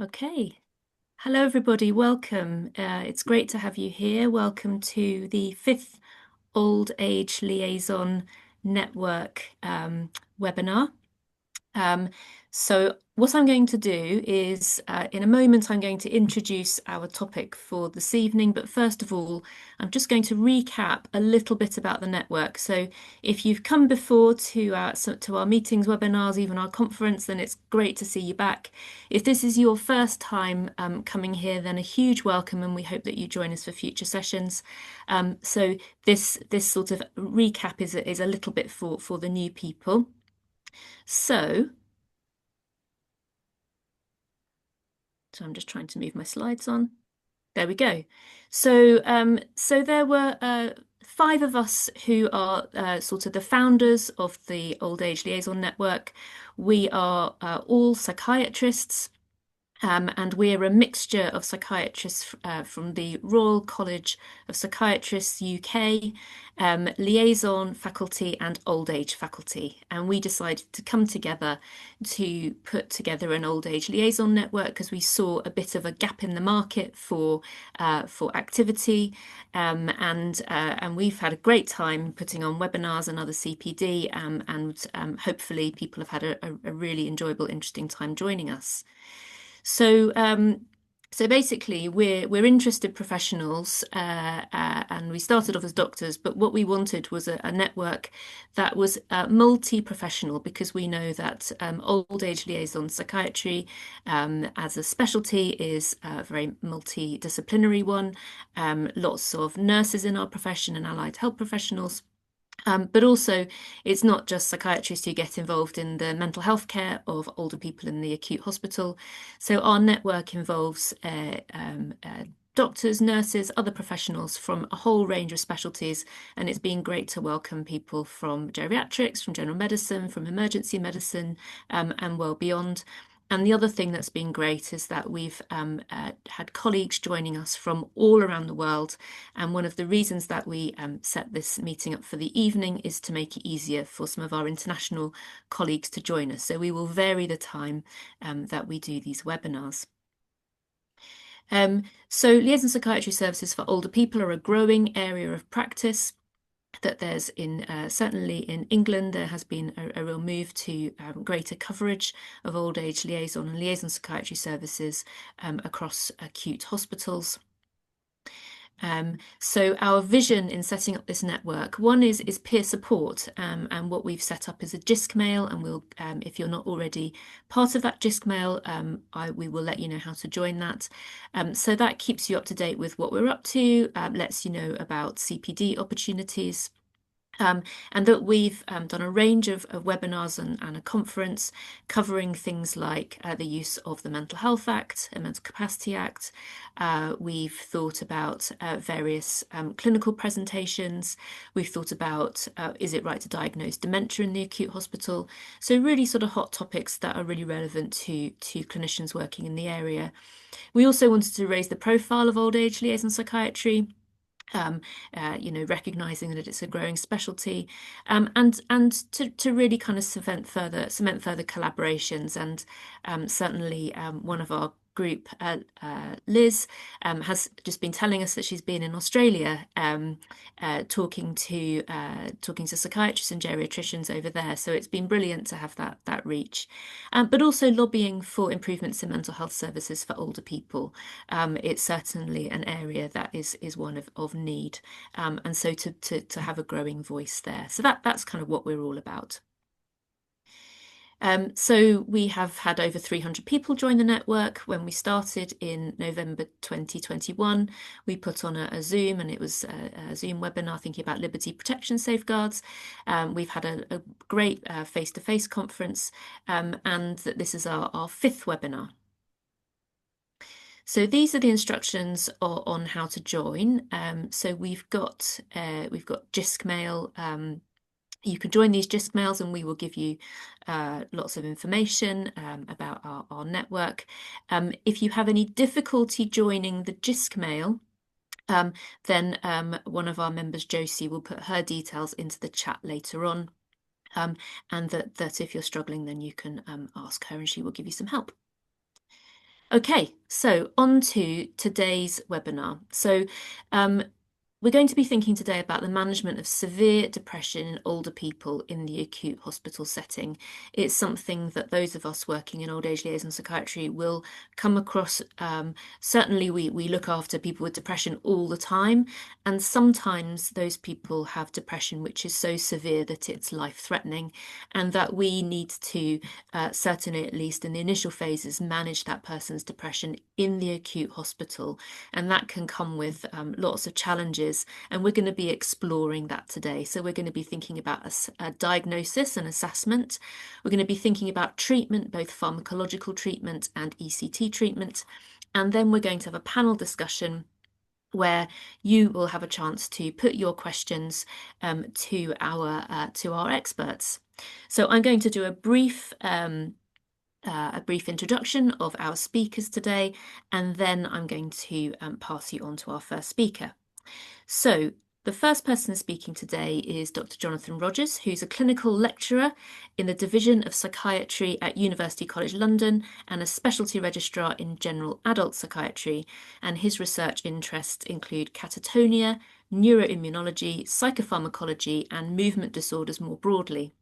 Okay. Hello, everybody. Welcome. It's great to have you here. Welcome to the fifth Old Age Liaison Network webinar. Um, so what I'm going to do is, in a moment, I'm going to introduce our topic for this evening. But first of all, I'm just going to recap a little bit about the network. So if you've come before to our meetings, webinars, even our conference, then it's great to see you back. If this is your first time coming here, then a huge welcome, and we hope that you join us for future sessions. So this sort of recap is a little bit for the new people. So I'm just trying to move my slides on. There we go. So there were five of us who are sort of the founders of the Old Age Liaison Network. We are all psychiatrists. And we're a mixture of psychiatrists from the Royal College of Psychiatrists UK, liaison faculty, and old age faculty. And we decided to come together to put together an old age liaison network because we saw a bit of a gap in the market for activity, and we've had a great time putting on webinars and other CPD, and hopefully people have had a really enjoyable, interesting time joining us. So basically, we're interested professionals, and we started off as doctors. But what we wanted was a network that was multi-professional, because we know that old age liaison psychiatry, as a specialty, is a very multidisciplinary one. Lots of nurses in our profession and allied health professionals. But also, it's not just psychiatrists who get involved in the mental health care of older people in the acute hospital. So our network involves doctors, nurses, other professionals from a whole range of specialties, and it's been great to welcome people from geriatrics, from general medicine, from emergency medicine, and well beyond. And the other thing that's been great is that we've had colleagues joining us from all around the world. And one of the reasons that we set this meeting up for the evening is to make it easier for some of our international colleagues to join us. So we will vary the time that we do these webinars. So liaison psychiatry services for older people are a growing area of practice. That there's certainly in England, there has been a real move to greater coverage of old age liaison and liaison psychiatry services across acute hospitals. So our vision in setting up this network, one is peer support, and what we've set up is a JISC mail, and we'll, if you're not already part of that JISC mail, we will let you know how to join that. So that keeps you up to date with what we're up to, lets you know about CPD opportunities. And that we've done a range of webinars and a conference covering things like the use of the Mental Health Act and Mental Capacity Act. We've thought about various clinical presentations. We've thought about is it right to diagnose dementia in the acute hospital? So really sort of hot topics that are really relevant to clinicians working in the area. We also wanted to raise the profile of old age liaison psychiatry. Recognizing that it's a growing specialty, and to really kind of cement further collaborations. And certainly one of our group, Liz, has just been telling us that she's been in Australia, talking to psychiatrists and geriatricians over there. So it's been brilliant to have that reach, but also lobbying for improvements in mental health services for older people. It's certainly an area that is one of need, and so to have a growing voice there. So that's kind of what we're all about. So we have had over 300 people join the network. When we started in November 2021, we put on a Zoom, and it was a Zoom webinar thinking about liberty protection safeguards. We've had a great face-to-face conference, and this is our fifth webinar. So these are the instructions on how to join. So we've got JISC mail. You can join these JISC mails, and we will give you lots of information about our network. If you have any difficulty joining the JISC mail, then one of our members, Josie, will put her details into the chat later on. And that if you're struggling, then you can ask her and she will give you some help. Okay, so on to today's webinar. Um, we're going to be thinking today about the management of severe depression in older people in the acute hospital setting. It's something that those of us working in old age liaison psychiatry will come across. Certainly, we look after people with depression all the time, and sometimes those people have depression which is so severe that it's life-threatening, and that we need to, certainly at least in the initial phases, manage that person's depression in the acute hospital. And that can come with lots of challenges. And we're going to be exploring that today. So we're going to be thinking about a diagnosis and assessment. We're going to be thinking about treatment, both pharmacological treatment and ECT treatment. And then we're going to have a panel discussion where you will have a chance to put your questions to our experts. So I'm going to do a brief introduction of our speakers today, and then I'm going to pass you on to our first speaker. So the first person speaking today is Dr. Jonathan Rogers, who's a clinical lecturer in the Division of Psychiatry at University College London and a specialty registrar in general adult psychiatry. And his research interests include catatonia, neuroimmunology, psychopharmacology, and movement disorders more broadly.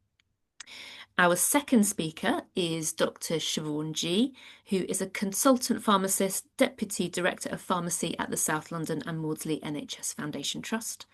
Our second speaker is Dr. Siobhan G, who is a consultant pharmacist, Deputy Director of Pharmacy at the South London and Maudsley NHS Foundation Trust.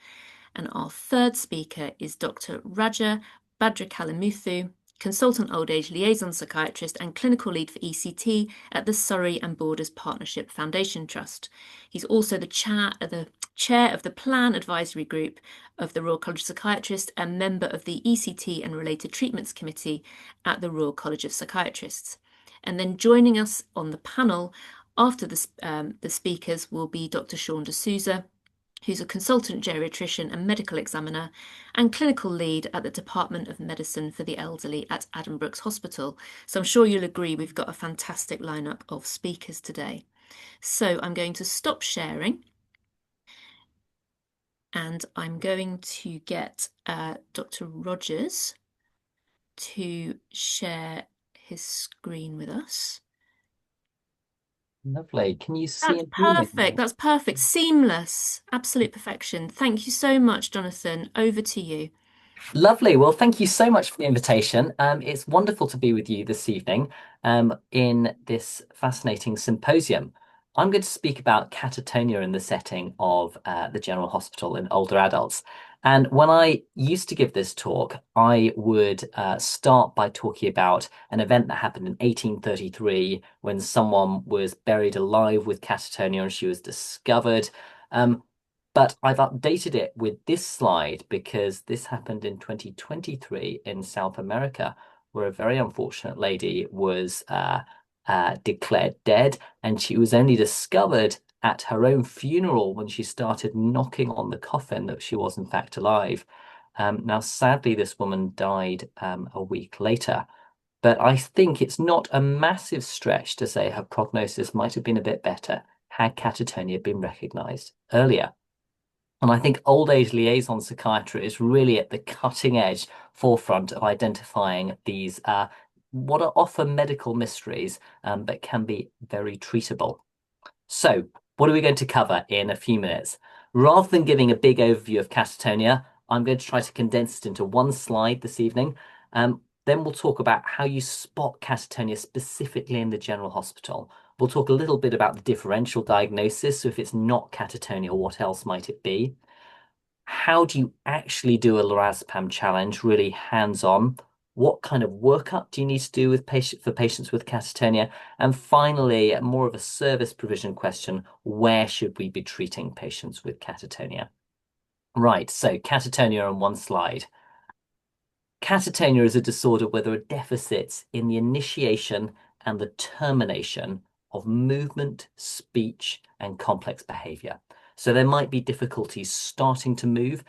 And our third speaker is Dr. Raja Badrakalimuthu, Consultant Old Age Liaison Psychiatrist and Clinical Lead for ECT at the Surrey and Borders Partnership Foundation Trust. He's also the chair of the Plan Advisory Group of the Royal College of Psychiatrists and member of the ECT and Related Treatments Committee at the Royal College of Psychiatrists. And then joining us on the panel after the speakers will be Dr. Shaun D'Souza, who's a consultant geriatrician and medical examiner and clinical lead at the Department of Medicine for the Elderly at Addenbrooke's Hospital. So I'm sure you'll agree we've got a fantastic lineup of speakers today. So I'm going to stop sharing and I'm going to get Dr. Rogers to share his screen with us. Lovely. Can you see That's and hear me? perfect. That's perfect. Seamless. Absolute perfection. Thank you so much, Jonathan. Over to you. Lovely. Well, thank you so much for the invitation. It's wonderful to be with you this evening in this fascinating symposium. I'm going to speak about catatonia in the setting of the General Hospital in older adults. And when I used to give this talk, I would start by talking about an event that happened in 1833 when someone was buried alive with catatonia and she was discovered. Um, But I've updated it with this slide because this happened in 2023 in South America, where a very unfortunate lady was declared dead, and she was only discovered at her own funeral when she started knocking on the coffin that she was in fact alive. Now, sadly, this woman died a week later, but I think it's not a massive stretch to say her prognosis might have been a bit better had catatonia been recognized earlier. And I think old age liaison psychiatry is really at the cutting edge forefront of identifying these what are often medical mysteries, but can be very treatable. So, what are we going to cover in a few minutes? Rather than giving a big overview of catatonia, I'm going to try to condense it into one slide this evening. Then we'll talk about how you spot catatonia specifically in the general hospital. We'll talk a little bit about the differential diagnosis. So if it's not catatonia, what else might it be? How do you actually do a lorazepam challenge, really hands-on? What kind of workup do you need to do with for patients with catatonia? And finally, more of a service provision question, where should we be treating patients with catatonia? Right, so catatonia on one slide. Catatonia is a disorder where there are deficits in the initiation and the termination of movement, speech, and complex behavior. So there might be difficulties starting to move.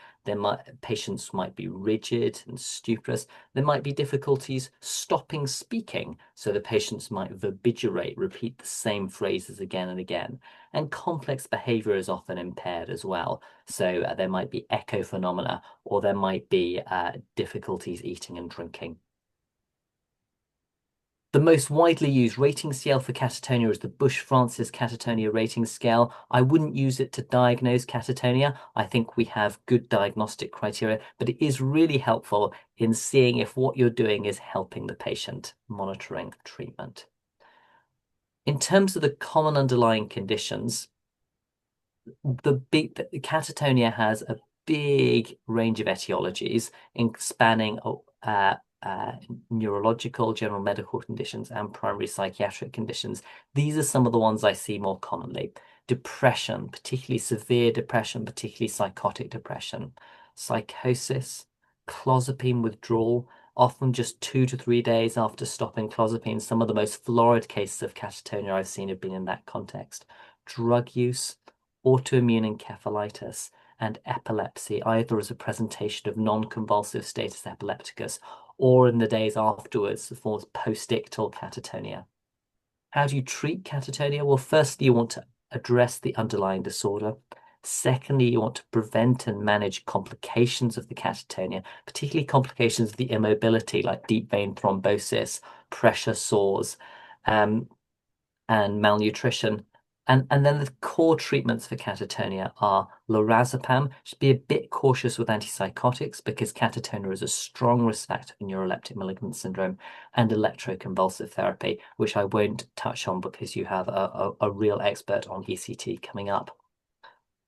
Patients might be rigid and stuporous. There might be difficulties stopping speaking. So the patients might verbigerate, repeat the same phrases again and again. And complex behavior is often impaired as well. So there might be echo phenomena, or there might be difficulties eating and drinking. The most widely used rating scale for catatonia is the Bush-Francis Catatonia Rating Scale. I wouldn't use it to diagnose catatonia. I think we have good diagnostic criteria, but it is really helpful in seeing if what you're doing is helping the patient, monitoring treatment. In terms of the common underlying conditions, the catatonia has a big range of etiologies in spanning uh, neurological, general medical conditions, and primary psychiatric conditions. These are some of the ones I see more commonly. Depression, particularly severe depression, particularly psychotic depression, psychosis, clozapine withdrawal, often just 2 to 3 days after stopping clozapine. Some of the most florid cases of catatonia I've seen have been in that context. Drug use, autoimmune encephalitis, and epilepsy, either as a presentation of non-convulsive status epilepticus or in the days afterwards, the form of post-ictal catatonia. How do you treat catatonia? Well, firstly, you want to address the underlying disorder. Secondly, you want to prevent and manage complications of the catatonia, particularly complications of the immobility like deep vein thrombosis, pressure sores, um, and malnutrition. And then the core treatments for catatonia are lorazepam. Should be a bit cautious with antipsychotics because catatonia is a strong risk factor for neuroleptic malignant syndrome, and electroconvulsive therapy, which I won't touch on because you have a real expert on ECT coming up.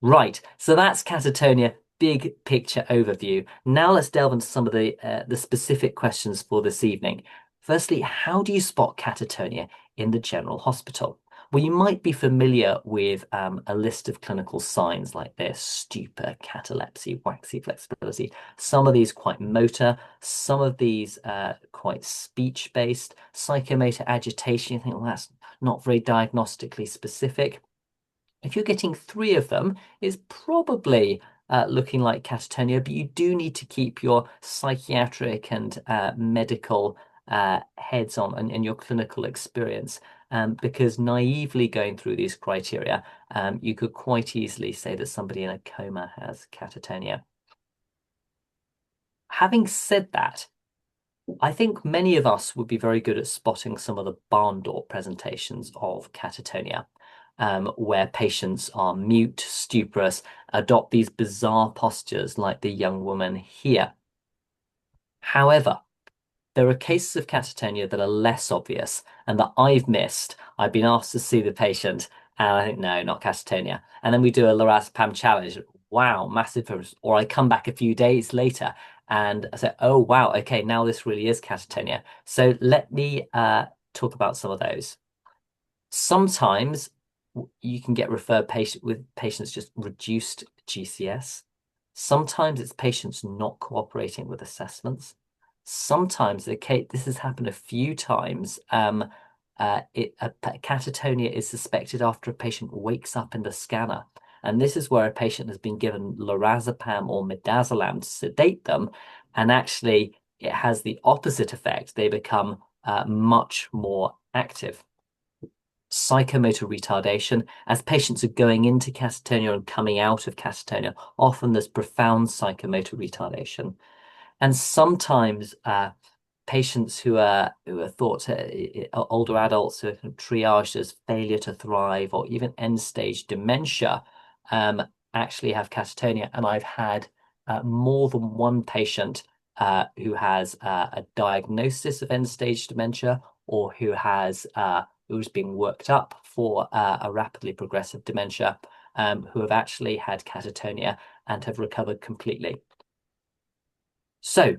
Right, so that's catatonia, big picture overview. Now let's delve into some of the specific questions for this evening. Firstly, how do you spot catatonia in the general hospital? Well, you might be familiar with a list of clinical signs like this: stupor, catalepsy, waxy flexibility. Some of these quite motor, some of these quite speech-based. Psychomotor agitation, you think, well, that's not very diagnostically specific. If you're getting three of them, it's probably looking like catatonia, but you do need to keep your psychiatric and medical heads on and your clinical experience, because naively going through these criteria, you could quite easily say that somebody in a coma has catatonia. Having said that, I think many of us would be very good at spotting some of the barn door presentations of catatonia, where patients are mute, stuporous, adopt these bizarre postures like the young woman here. However, there are cases of catatonia that are less obvious and that I've missed. I've been asked to see the patient and I think, no, not catatonia. And then we do a lorazepam challenge. Wow, massive difference. Or I come back a few days later and I say, oh, wow, okay, now this really is catatonia. So let me talk about some of those. Sometimes you can get referred with patients just reduced GCS. Sometimes it's patients not cooperating with assessments. Sometimes this has happened a few times. Catatonia is suspected after a patient wakes up in the scanner. And this is where a patient has been given lorazepam or midazolam to sedate them. And actually, it has the opposite effect. They become much more active. Psychomotor retardation, as patients are going into catatonia and coming out of catatonia, often there's profound psychomotor retardation. And sometimes patients who are thought older adults who are triaged as failure to thrive or even end stage dementia actually have catatonia. And I've had more than one patient who has a diagnosis of end stage dementia or who's being worked up for a rapidly progressive dementia, who have actually had catatonia and have recovered completely. So,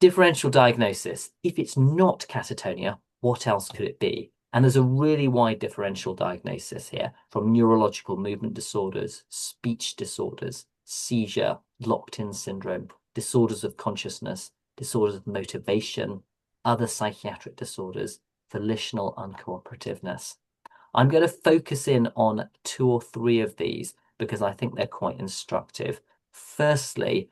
differential diagnosis. If it's not catatonia, what else could it be? And there's a really wide differential diagnosis here, from neurological movement disorders, speech disorders, seizure, locked-in syndrome, disorders of consciousness, disorders of motivation, other psychiatric disorders, volitional uncooperativeness. I'm going to focus in on 2 or 3 of these because I think they're quite instructive. Firstly,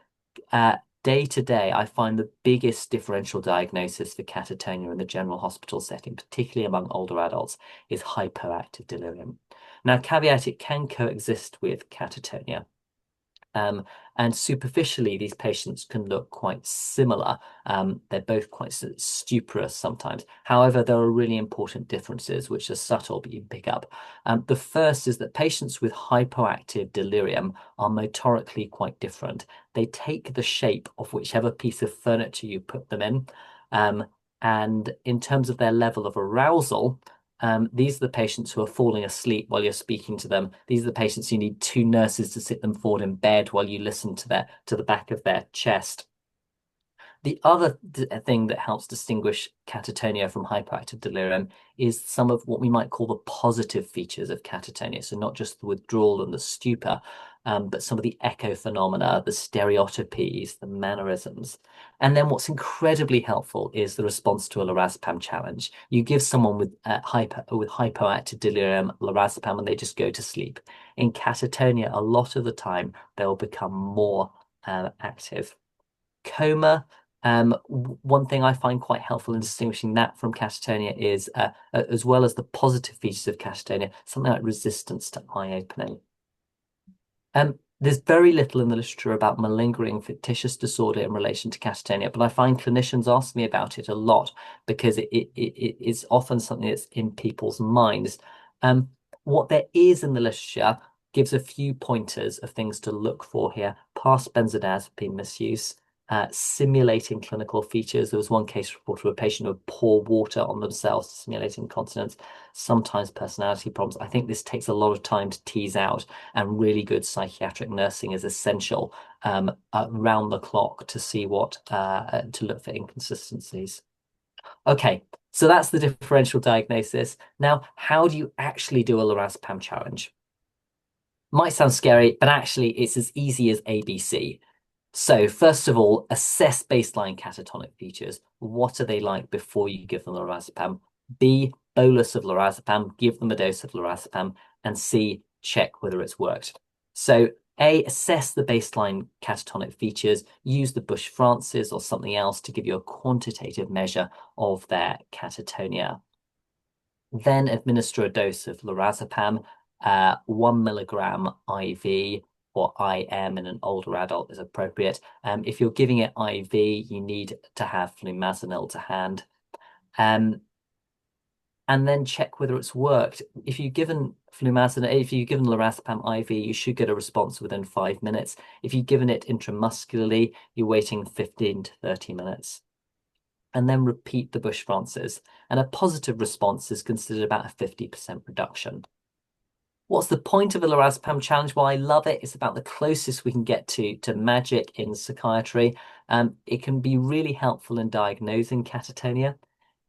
day to day, I find the biggest differential diagnosis for catatonia in the general hospital setting, particularly among older adults, is hypoactive delirium. Now, caveat, it can coexist with catatonia. Um, and superficially, these patients can look quite similar. They're both quite stuporous sometimes. However, there are really important differences, which are subtle, but you can pick up. The first is that patients with hypoactive delirium are motorically quite different. They take the shape of whichever piece of furniture you put them in. Um, and in terms of their level of arousal, these are the patients who are falling asleep while you're speaking to them. These are the patients you need two nurses to sit them forward in bed while you listen to the back of their chest. The other thing that helps distinguish catatonia from hyperactive delirium is some of what we might call the positive features of catatonia. So not just the withdrawal and the stupor, but some of the echo phenomena, the stereotypies, the mannerisms. And then what's incredibly helpful is the response to a lorazepam challenge. You give someone with hypoactive delirium lorazepam and they just go to sleep. In catatonia, a lot of the time they'll become more active. Coma. One thing I find quite helpful in distinguishing that from catatonia is, as well as the positive features of catatonia, something like resistance to eye opening. There's very little in the literature about malingering fictitious disorder in relation to catatonia, but I find clinicians ask me about it a lot because it's often something that's in people's minds. What there is in the literature gives a few pointers of things to look for here. Past benzodiazepine misuse, simulating clinical features. There was one case reported of a patient who would pour water on themselves, simulating incontinence, sometimes personality problems. I think this takes a lot of time to tease out, and really good psychiatric nursing is essential around the clock to see to look for inconsistencies. Okay, so that's the differential diagnosis. Now, how do you actually do a lorazepam challenge? Might sound scary, but actually it's as easy as ABC. So first of all, assess baseline catatonic features. What are they like before you give them lorazepam? B, bolus of lorazepam, give them a dose of lorazepam, and C, check whether it's worked. So A, assess the baseline catatonic features, use the Bush-Francis or something else to give you a quantitative measure of their catatonia. Then administer a dose of lorazepam, 1 milligram IV or IM in an older adult is appropriate. If you're giving it IV, you need to have flumazenil to hand. And then check whether it's worked. If you've given lorazepam IV, you should get a response within 5 minutes. If you've given it intramuscularly, you're waiting 15 to 30 minutes. And then repeat the Bush-Francis. And a positive response is considered about a 50% reduction. What's the point of a lorazepam challenge? Well, I love it. It's about the closest we can get to magic in psychiatry. It can be really helpful in diagnosing catatonia.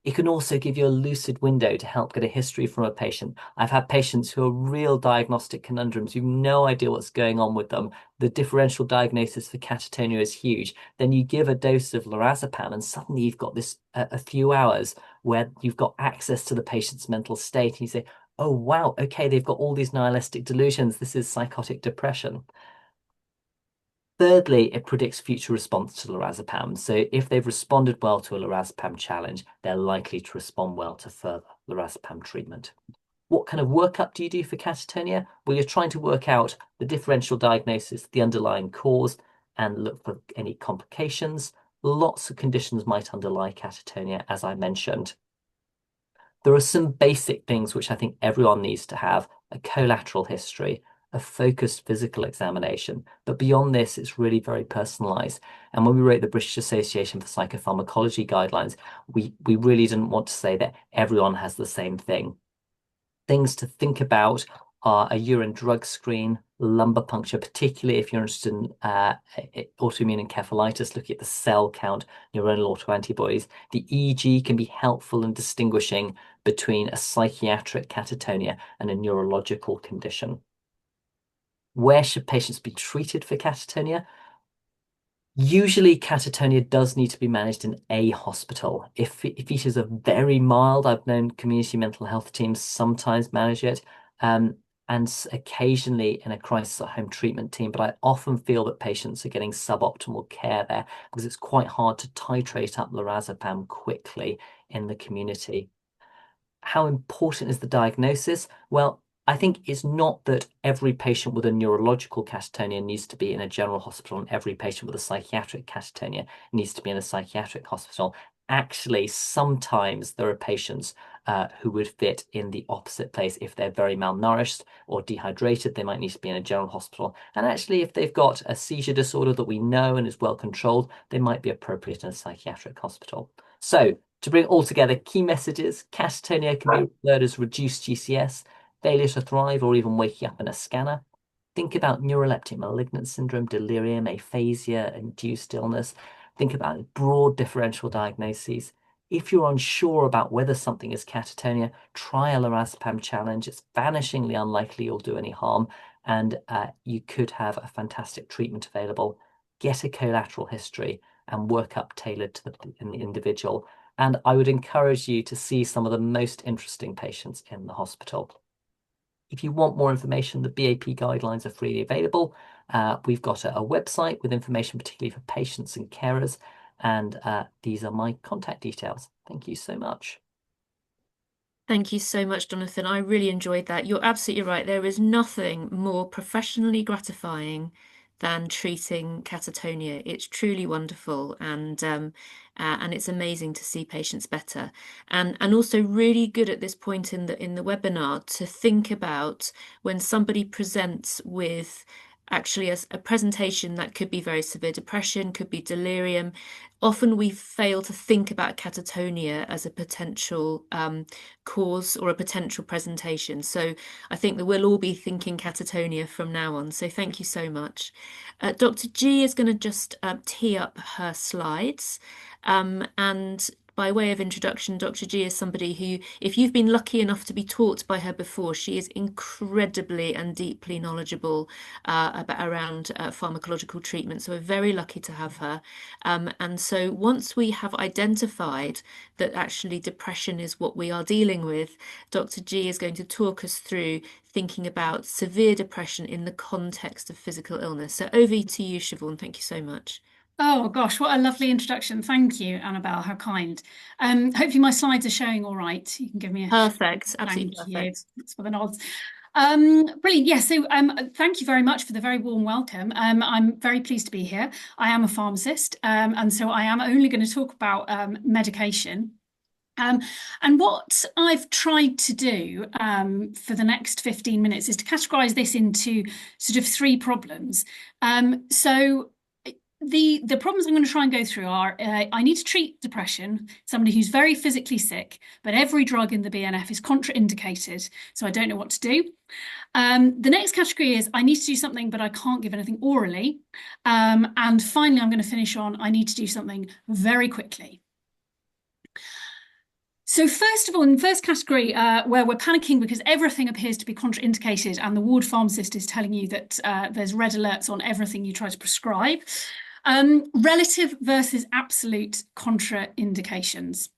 It can also give you a lucid window to help get a history from a patient. I've had patients who are real diagnostic conundrums. You've no idea what's going on with them. The differential diagnosis for catatonia is huge. Then you give a dose of lorazepam and suddenly you've got this a few hours where you've got access to the patient's mental state. And you say, oh, wow, okay, they've got all these nihilistic delusions. This is psychotic depression. Thirdly, it predicts future response to lorazepam. So if they've responded well to a lorazepam challenge, they're likely to respond well to further lorazepam treatment. What kind of workup do you do for catatonia? Well, you're trying to work out the differential diagnosis, the underlying cause, and look for any complications. Lots of conditions might underlie catatonia, as I mentioned. There are some basic things which I think everyone needs to have: a collateral history, a focused physical examination. But beyond this, it's really very personalized. And when we wrote the British Association for Psychopharmacology guidelines, we really didn't want to say that everyone has the same thing. Things to think about are a urine drug screen, lumbar puncture, particularly if you're interested in autoimmune encephalitis, looking at the cell count, neuronal autoantibodies. The EEG can be helpful in distinguishing between a psychiatric catatonia and a neurological condition. Where should patients be treated for catatonia? Usually, catatonia does need to be managed in a hospital. If features are very mild, I've known community mental health teams sometimes manage it, and occasionally in a crisis at home treatment team. But I often feel that patients are getting suboptimal care there because it's quite hard to titrate up lorazepam quickly in the community. How important is the diagnosis? Well, I think it's not that every patient with a neurological catatonia needs to be in a general hospital and every patient with a psychiatric catatonia needs to be in a psychiatric hospital. Actually, sometimes there are patients who would fit in the opposite place. If they're very malnourished or dehydrated, they might need to be in a general hospital. And actually, if they've got a seizure disorder that we know and is well controlled, they might be appropriate in a psychiatric hospital. So, to bring it all together, key messages: catatonia can be referred as reduced GCS, failure to thrive, or even waking up in a scanner. Think about neuroleptic malignant syndrome, delirium, aphasia, induced illness. Think about broad differential diagnoses. If you're unsure about whether something is catatonia, try a lorazepam challenge. It's vanishingly unlikely you'll do any harm, and you could have a fantastic treatment available. Get a collateral history and work up tailored to the individual. And I would encourage you to see some of the most interesting patients in the hospital. If you want more information, the BAP guidelines are freely available. We've got a website with information particularly for patients and carers, and these are my contact details. Thank you so much. Thank you so much, Jonathan. I really enjoyed that. You're absolutely right. There is nothing more professionally gratifying than treating catatonia. It's truly wonderful, and it's amazing to see patients better. And also really good at this point in the webinar to think about when somebody presents with actually a presentation that could be very severe depression, could be delirium. Often we fail to think about catatonia as a potential cause or a potential presentation. So I think that we'll all be thinking catatonia from now on. So thank you so much. Dr. G is going to just tee up her slides. And by way of introduction, Dr. G is somebody who, if you've been lucky enough to be taught by her before, she is incredibly and deeply knowledgeable around pharmacological treatment. So we're very lucky to have her. And so once we have identified that actually depression is what we are dealing with, Dr. G is going to talk us through thinking about severe depression in the context of physical illness. So over to you, Siobhan. Thank you so much. Oh gosh, what a lovely introduction. Thank you, Annabelle. How kind. Hopefully my slides are showing all right. You can give me a Perfect. Absolutely thank you. perfect. That's for the nods. Brilliant. Yes, so thank you very much for the very warm welcome. I'm very pleased to be here. I am a pharmacist, and so I am only going to talk about medication. And what I've tried to do for the next 15 minutes is to categorize this into sort of three problems. So the problems I'm going to try and go through are I need to treat depression, somebody who's very physically sick, but every drug in the BNF is contraindicated, so I don't know what to do. The next category is I need to do something, but I can't give anything orally. And finally, I'm going to finish on I need to do something very quickly. So first of all, in the first category, where we're panicking because everything appears to be contraindicated and the ward pharmacist is telling you that there's red alerts on everything you try to prescribe, relative versus absolute contraindications.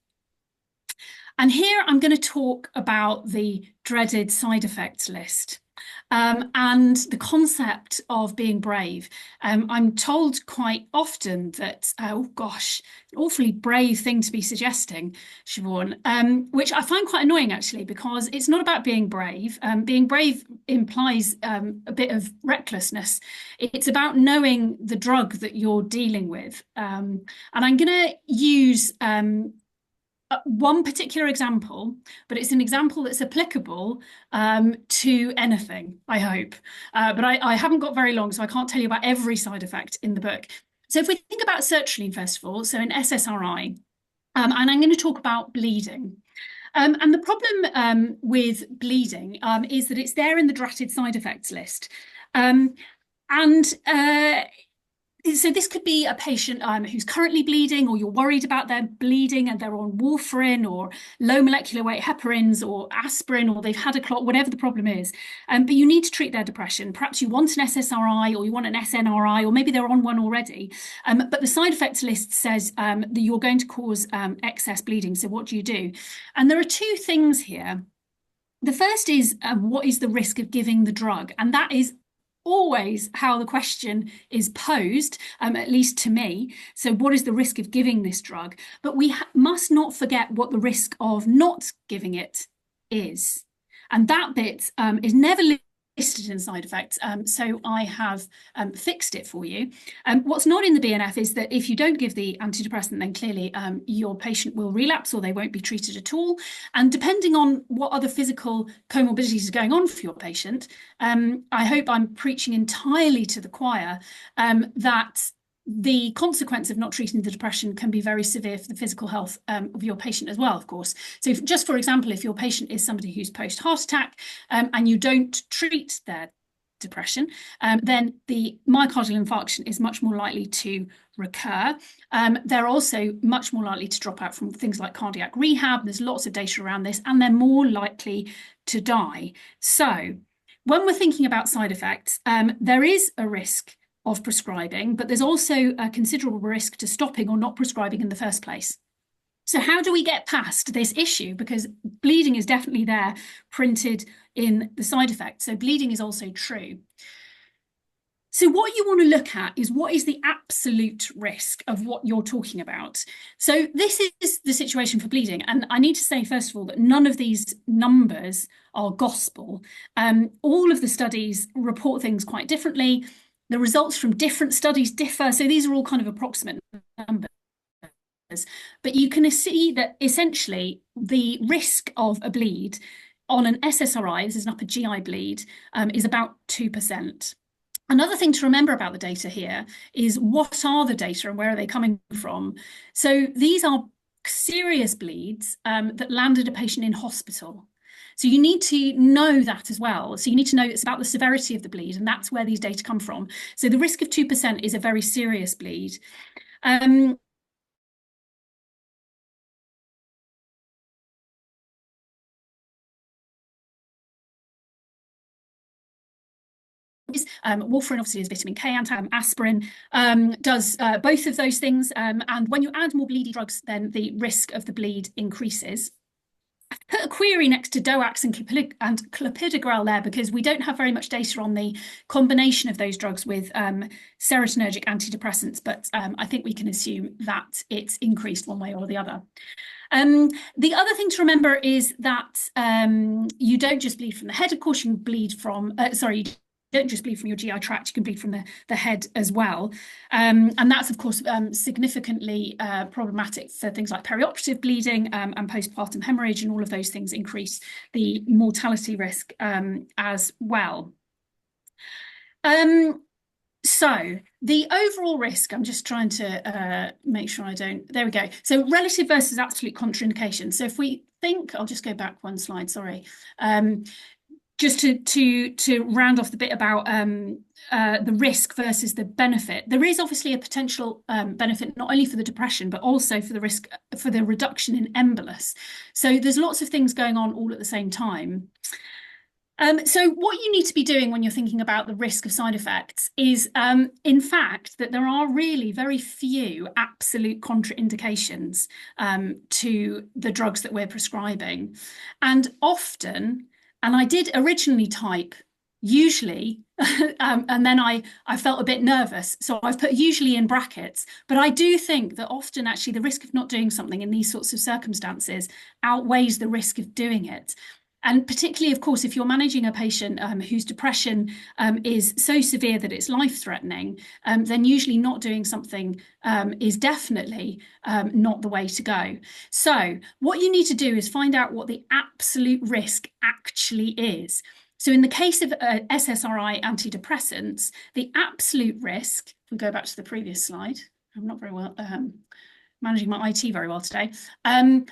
And here I'm going to talk about the dreaded side effects list. And the concept of being brave. I'm told quite often that, oh gosh, an awfully brave thing to be suggesting, Siobhan, which I find quite annoying actually, because it's not about being brave. Being brave implies a bit of recklessness. It's about knowing the drug that you're dealing with. And I'm going to use one particular example, but it's an example that's applicable to anything, I hope. But I haven't got very long, so I can't tell you about every side effect in the book. So if we think about sertraline, first of all, so an SSRI, and I'm going to talk about bleeding. And the problem with bleeding is that it's there in the dreaded side effects list. So this could be a patient who's currently bleeding, or you're worried about their bleeding and they're on warfarin or low molecular weight heparins or aspirin, or they've had a clot, whatever the problem is. But you need to treat their depression. Perhaps you want an SSRI or you want an SNRI, or maybe they're on one already. But the side effects list says that you're going to cause excess bleeding. So what do you do? And there are two things here. The first is what is the risk of giving the drug? And that is always how the question is posed, at least to me. So what is the risk of giving this drug? But we must not forget what the risk of not giving it is. And that bit is never listed in side effects, so I have fixed it for you. What's not in the BNF is that if you don't give the antidepressant, then clearly your patient will relapse or they won't be treated at all. And depending on what other physical comorbidities are going on for your patient, I hope I'm preaching entirely to the choir that the consequence of not treating the depression can be very severe for the physical health of your patient as well, of course. So just for example, if your patient is somebody who's post-heart attack and you don't treat their depression, then the myocardial infarction is much more likely to recur. They're also much more likely to drop out from things like cardiac rehab. There's lots of data around this, and they're more likely to die. So when we're thinking about side effects, there is a risk of prescribing, but there's also a considerable risk to stopping or not prescribing in the first place. So how do we get past this issue? Because bleeding is definitely there printed in the side effects. So bleeding is also true. So what you want to look at is what is the absolute risk of what you're talking about. So this is the situation for bleeding. And I need to say, first of all, that none of these numbers are gospel. All of the studies report things quite differently. The results from different studies differ. So these are all kind of approximate numbers. But you can see that essentially the risk of a bleed on an SSRI, this is an upper GI bleed, is about 2%. Another thing to remember about the data here is what are the data and where are they coming from? So these are serious bleeds that landed a patient in hospital. So you need to know that as well. So you need to know it's about the severity of the bleed, and that's where these data come from. So the risk of 2% is a very serious bleed. Warfarin obviously is vitamin K, aspirin does both of those things. And when you add more bleedy drugs, then the risk of the bleed increases. I've put a query next to DOACs and clopidogrel there because we don't have very much data on the combination of those drugs with serotonergic antidepressants, but I think we can assume that it's increased one way or the other. The other thing to remember is that you don't just bleed from the head, of course, you can bleed from, you don't just bleed from your GI tract, you can bleed from the head as well. And that's, of course, significantly problematic for things like perioperative bleeding and postpartum hemorrhage, and all of those things increase the mortality risk as well. So the overall risk, I'm just trying to make sure I don't, there we go. So relative versus absolute contraindication. So if we think, I'll just go back one slide, sorry. Just to round off the bit about the risk versus the benefit, there is obviously a potential benefit not only for the depression but also for the risk for the reduction in embolus. So there's lots of things going on all at the same time. So what you need to be doing when you're thinking about the risk of side effects is, in fact, that there are really very few absolute contraindications to the drugs that we're prescribing, and often. And I did originally type usually, and then I felt a bit nervous. So I've put usually in brackets, but I do think that often actually the risk of not doing something in these sorts of circumstances outweighs the risk of doing it. And particularly, of course, if you're managing a patient whose depression is so severe that it's life-threatening, then usually not doing something is definitely not the way to go. So what you need to do is find out what the absolute risk actually is. So in the case of SSRI antidepressants, the absolute risk, if we go back to the previous slide, I'm not very well managing my IT very well today,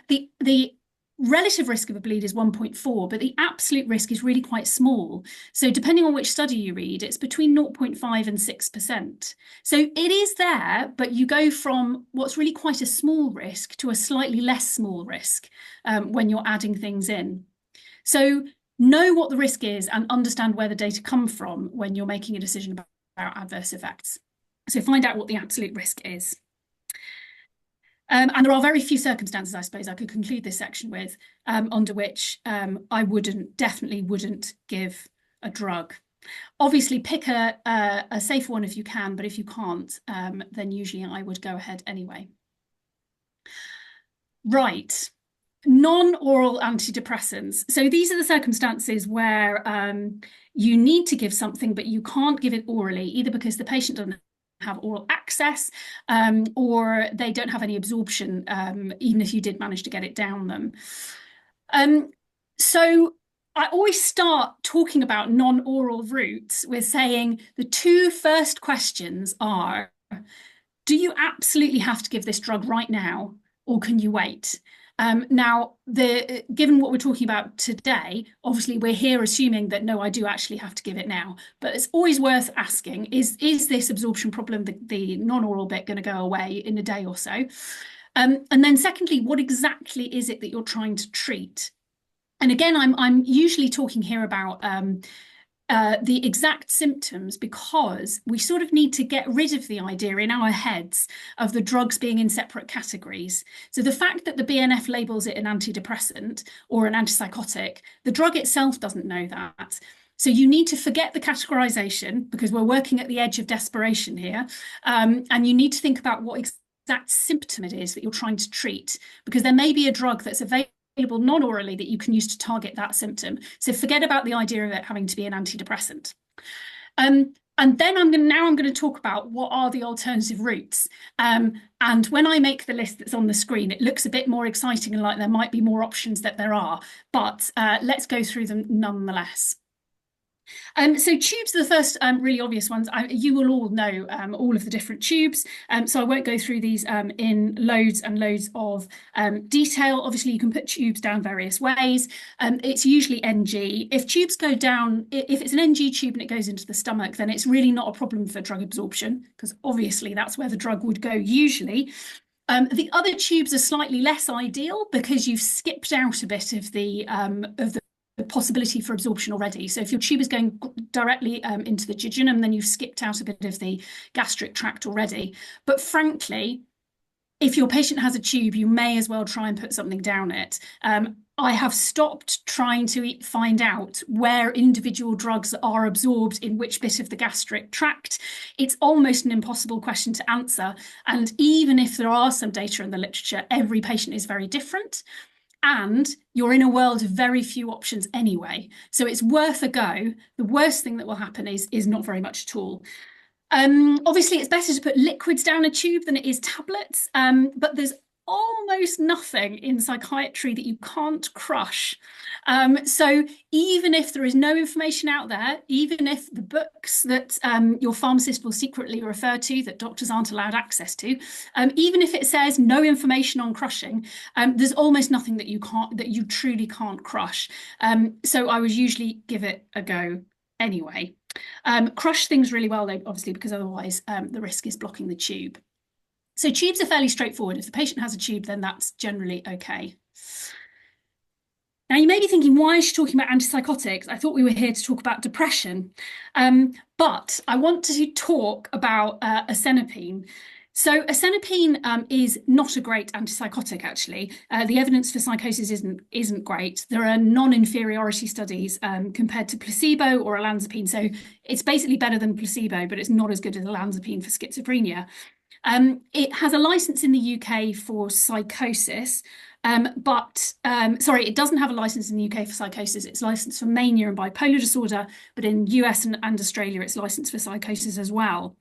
the relative risk of a bleed is 1.4, but the absolute risk is really quite small. So depending on which study you read, it's between 0.5 and 6%. So it is there, but you go from what's really quite a small risk to a slightly less small risk when you're adding things in. So know what the risk is and understand where the data come from when you're making a decision about adverse effects. So find out what the absolute risk is. And there are very few circumstances, I suppose, I could conclude this section with, under which I definitely wouldn't give a drug. Obviously, pick a safer one if you can, but if you can't, then usually I would go ahead anyway. Right. Non-oral antidepressants. So these are the circumstances where you need to give something, but you can't give it orally, either because the patient doesn't have oral access or they don't have any absorption, even if you did manage to get it down them. So I always start talking about non-oral routes with saying the two first questions are, do you absolutely have to give this drug right now, or can you wait? Now, given what we're talking about today, obviously we're here assuming that no, I do actually have to give it now. But it's always worth asking, is this absorption problem, the non-oral bit, going to go away in a day or so? And then secondly, what exactly is it that you're trying to treat? And again, I'm usually talking here about the exact symptoms, because we sort of need to get rid of the idea in our heads of the drugs being in separate categories. So the fact that the BNF labels it an antidepressant or an antipsychotic, the drug itself doesn't know that. So you need to forget the categorization, because we're working at the edge of desperation here. And you need to think about what exact symptom it is that you're trying to treat, because there may be a drug that's available non-orally that you can use to target that symptom. So forget about the idea of it having to be an antidepressant. And then I'm going to talk about what are the alternative routes. And when I make the list that's on the screen, it looks a bit more exciting and like there might be more options that there are, but let's go through them nonetheless. So tubes are the first really obvious ones. You will all know all of the different tubes, so I won't go through these in loads and loads of detail. Obviously, you can put tubes down various ways. It's usually NG. If tubes go down, if it's an NG tube and it goes into the stomach, then it's really not a problem for drug absorption, because obviously that's where the drug would go usually. The other tubes are slightly less ideal because you've skipped out a bit of the possibility for absorption already. So if your tube is going directly into the jejunum, then you've skipped out a bit of the gastric tract already. But frankly, if your patient has a tube, you may as well try and put something down it. I have stopped trying to find out where individual drugs are absorbed in which bit of the gastric tract. It's almost an impossible question to answer. And even if there are some data in the literature, every patient is very different. And you're in a world of very few options anyway. So it's worth a go. The worst thing that will happen is not very much at all. Obviously, it's better to put liquids down a tube than it is tablets, but there's almost nothing in psychiatry that you can't crush. So even if there is no information out there, even if the books that your pharmacist will secretly refer to that doctors aren't allowed access to, even if it says no information on crushing, there's almost nothing that you truly can't crush. So I would usually give it a go anyway. Crush things really well, though, obviously, because otherwise the risk is blocking the tube. So tubes are fairly straightforward. If the patient has a tube, then that's generally okay. Now, you may be thinking, why is she talking about antipsychotics? I thought we were here to talk about depression. But I want to talk about asenapine. So asenapine is not a great antipsychotic, actually. The evidence for psychosis isn't great. There are non-inferiority studies compared to placebo or olanzapine. So it's basically better than placebo, but it's not as good as olanzapine for schizophrenia. It has a license in the UK for psychosis, it doesn't have a license in the UK for psychosis. It's licensed for mania and bipolar disorder, but in US and Australia, it's licensed for psychosis as well.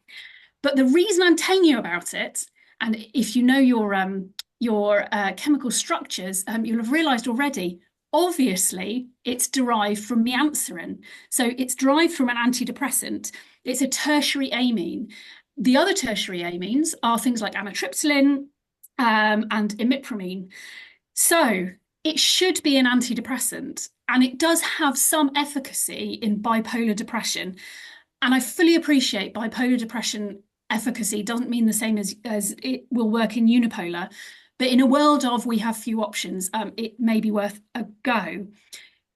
But the reason I'm telling you about it, and if you know your chemical structures, you'll have realised already, obviously, it's derived from mianserin. So it's derived from an antidepressant. It's a tertiary amine. The other tertiary amines are things like amitriptyline and imipramine. So it should be an antidepressant, and it does have some efficacy in bipolar depression. And I fully appreciate bipolar depression efficacy doesn't mean the same as it will work in unipolar. But in a world of we have few options, it may be worth a go.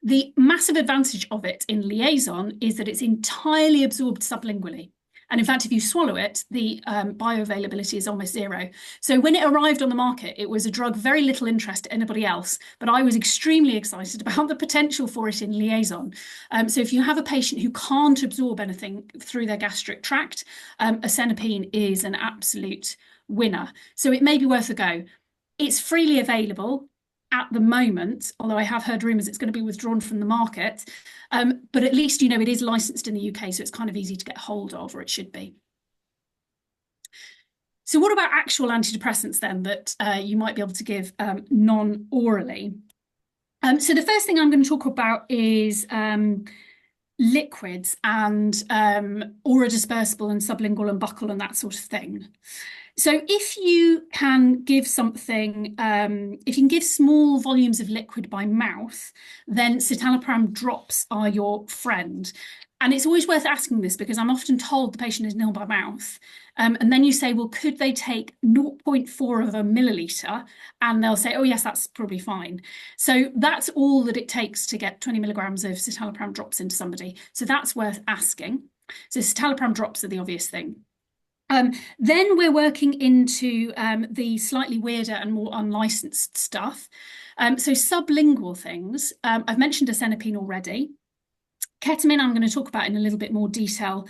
The massive advantage of it in liaison is that it's entirely absorbed sublingually. And in fact, if you swallow it, the bioavailability is almost zero. So when it arrived on the market, it was a drug very little interest to anybody else, but I was extremely excited about the potential for it in liaison. So if you have a patient who can't absorb anything through their gastric tract, asenapine is an absolute winner. So it may be worth a go. It's freely available. at the moment, although I have heard rumours it's going to be withdrawn from the market. But at least, it is licensed in the UK, so it's kind of easy to get hold of, or it should be. So what about actual antidepressants then that you might be able to give non-orally? So the first thing I'm going to talk about is liquids and aura dispersible and sublingual and buccal and that sort of thing. So if you can give something, if you can give small volumes of liquid by mouth, then citalopram drops are your friend. And it's always worth asking this because I'm often told the patient is nil by mouth. And then you say, well, could they take 0.4 of a milliliter? And they'll say, oh, yes, that's probably fine. So that's all that it takes to get 20 milligrams of citalopram drops into somebody. So that's worth asking. So citalopram drops are the obvious thing. Then we're working into the slightly weirder and more unlicensed stuff. So sublingual things. I've mentioned asenapine already. Ketamine I'm going to talk about in a little bit more detail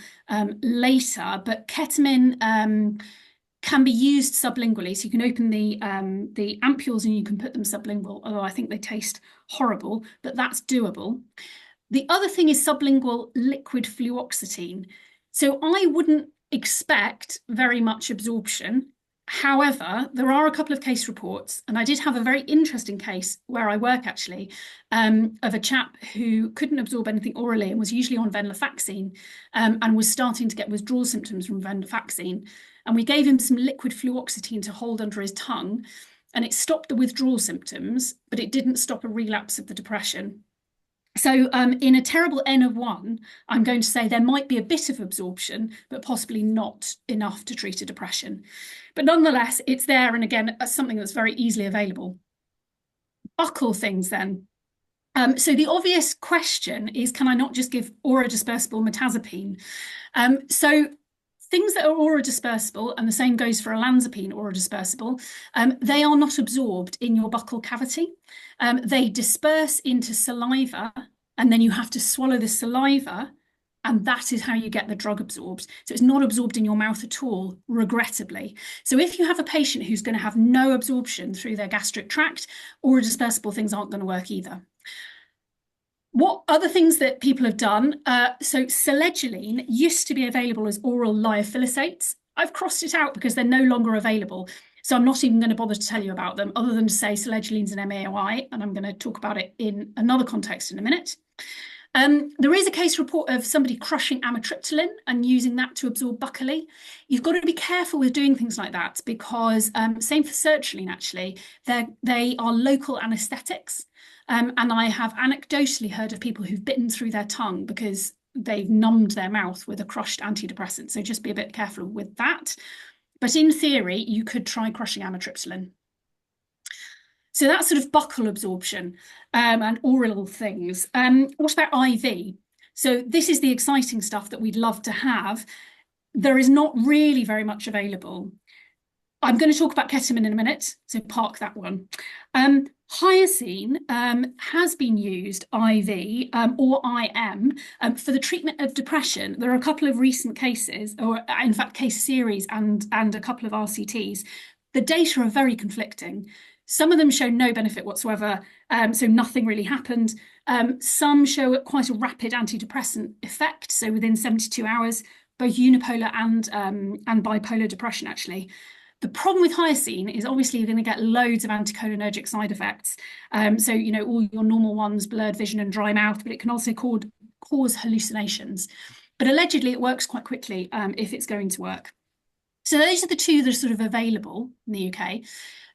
later, but ketamine can be used sublingually. So you can open the ampules and you can put them sublingual, although I think they taste horrible, but that's doable. The other thing is sublingual liquid fluoxetine. So I wouldn't expect very much absorption. However, there are a couple of case reports, and I did have a very interesting case where I work actually, of a chap who couldn't absorb anything orally and was usually on venlafaxine and was starting to get withdrawal symptoms from venlafaxine. And we gave him some liquid fluoxetine to hold under his tongue, and it stopped the withdrawal symptoms, but it didn't stop a relapse of the depression. So in a terrible N of 1, I'm going to say there might be a bit of absorption, but possibly not enough to treat a depression. But nonetheless, it's there. And again, something that's very easily available. Buccal things then. So the obvious question is, can I not just give aura dispersible mirtazapine? So things that are aura dispersible, and the same goes for olanzapine aura dispersible, they are not absorbed in your buccal cavity. They disperse into saliva, and then you have to swallow the saliva, and that is how you get the drug absorbed. So it's not absorbed in your mouth at all, regrettably. So if you have a patient who's going to have no absorption through their gastric tract, aura dispersible things aren't going to work either. What other things that people have done? So selegiline used to be available as oral liofilisates. I've crossed it out because they're no longer available. So I'm not even going to bother to tell you about them other than to say selegiline's an MAOI, and I'm going to talk about it in another context in a minute. There is a case report of somebody crushing amitriptyline and using that to absorb buccally. You've got to be careful with doing things like that because same for sertraline, actually, they are local anaesthetics. And I have anecdotally heard of people who've bitten through their tongue because they've numbed their mouth with a crushed antidepressant. So just be a bit careful with that. But in theory, you could try crushing amitriptyline. So that's sort of buccal absorption and oral things. What about IV? So this is the exciting stuff that we'd love to have. There is not really very much available. I'm going to talk about ketamine in a minute, so park that one. Hyoscine has been used IV or IM for the treatment of depression. There are a couple of recent cases, or in fact case series and a couple of RCTs. The data are very conflicting. Some of them show no benefit whatsoever, so nothing really happened. Some show quite a rapid antidepressant effect, so within 72 hours, both unipolar and bipolar depression actually. The problem with hyoscine is obviously you're going to get loads of anticholinergic side effects. So, all your normal ones, blurred vision and dry mouth, but it can also cause hallucinations. But allegedly it works quite quickly if it's going to work. So those are the two that are sort of available in the UK.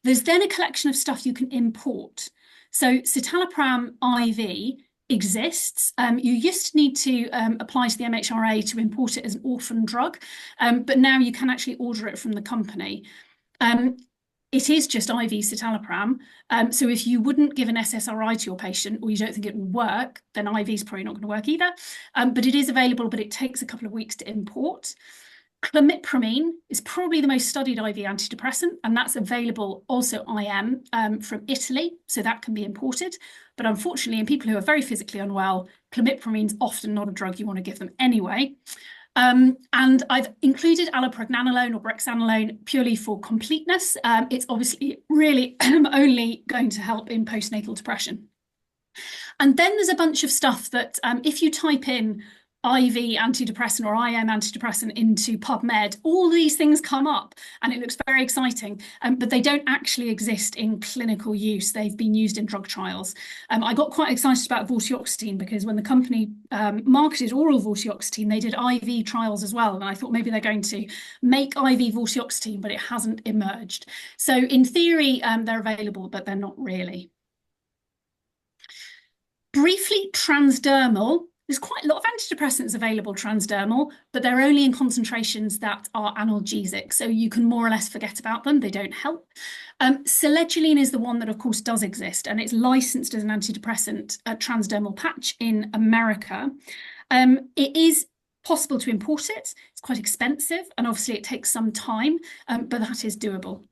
There's then a collection of stuff you can import. So citalopram IV exists. You used to need to apply to the MHRA to import it as an orphan drug, but now you can actually order it from the company. It is just IV citalopram. So if you wouldn't give an SSRI to your patient or you don't think it will work, then IV is probably not going to work either. But it is available, but it takes a couple of weeks to import. Clomipramine is probably the most studied IV antidepressant, and that's available also IM from Italy, so that can be imported. But unfortunately, in people who are very physically unwell, clomipramine is often not a drug you want to give them anyway. And I've included allopregnanolone or brexanolone purely for completeness. It's obviously really only going to help in postnatal depression. And then there's a bunch of stuff that if you type in IV antidepressant or IM antidepressant into PubMed, all these things come up and it looks very exciting, but they don't actually exist in clinical use. They've been used in drug trials. I got quite excited about vortioxetine because when the company marketed oral vortioxetine, they did IV trials as well. And I thought maybe they're going to make IV vortioxetine, but it hasn't emerged. So in theory, they're available, but they're not really. Briefly, transdermal. There's quite a lot of antidepressants available transdermal, but they're only in concentrations that are analgesic, so you can more or less forget about them. They don't help. Selegiline is the one that, of course, does exist, and it's licensed as an antidepressant transdermal patch in America. It is possible to import it. It's quite expensive, and obviously it takes some time, but that is doable.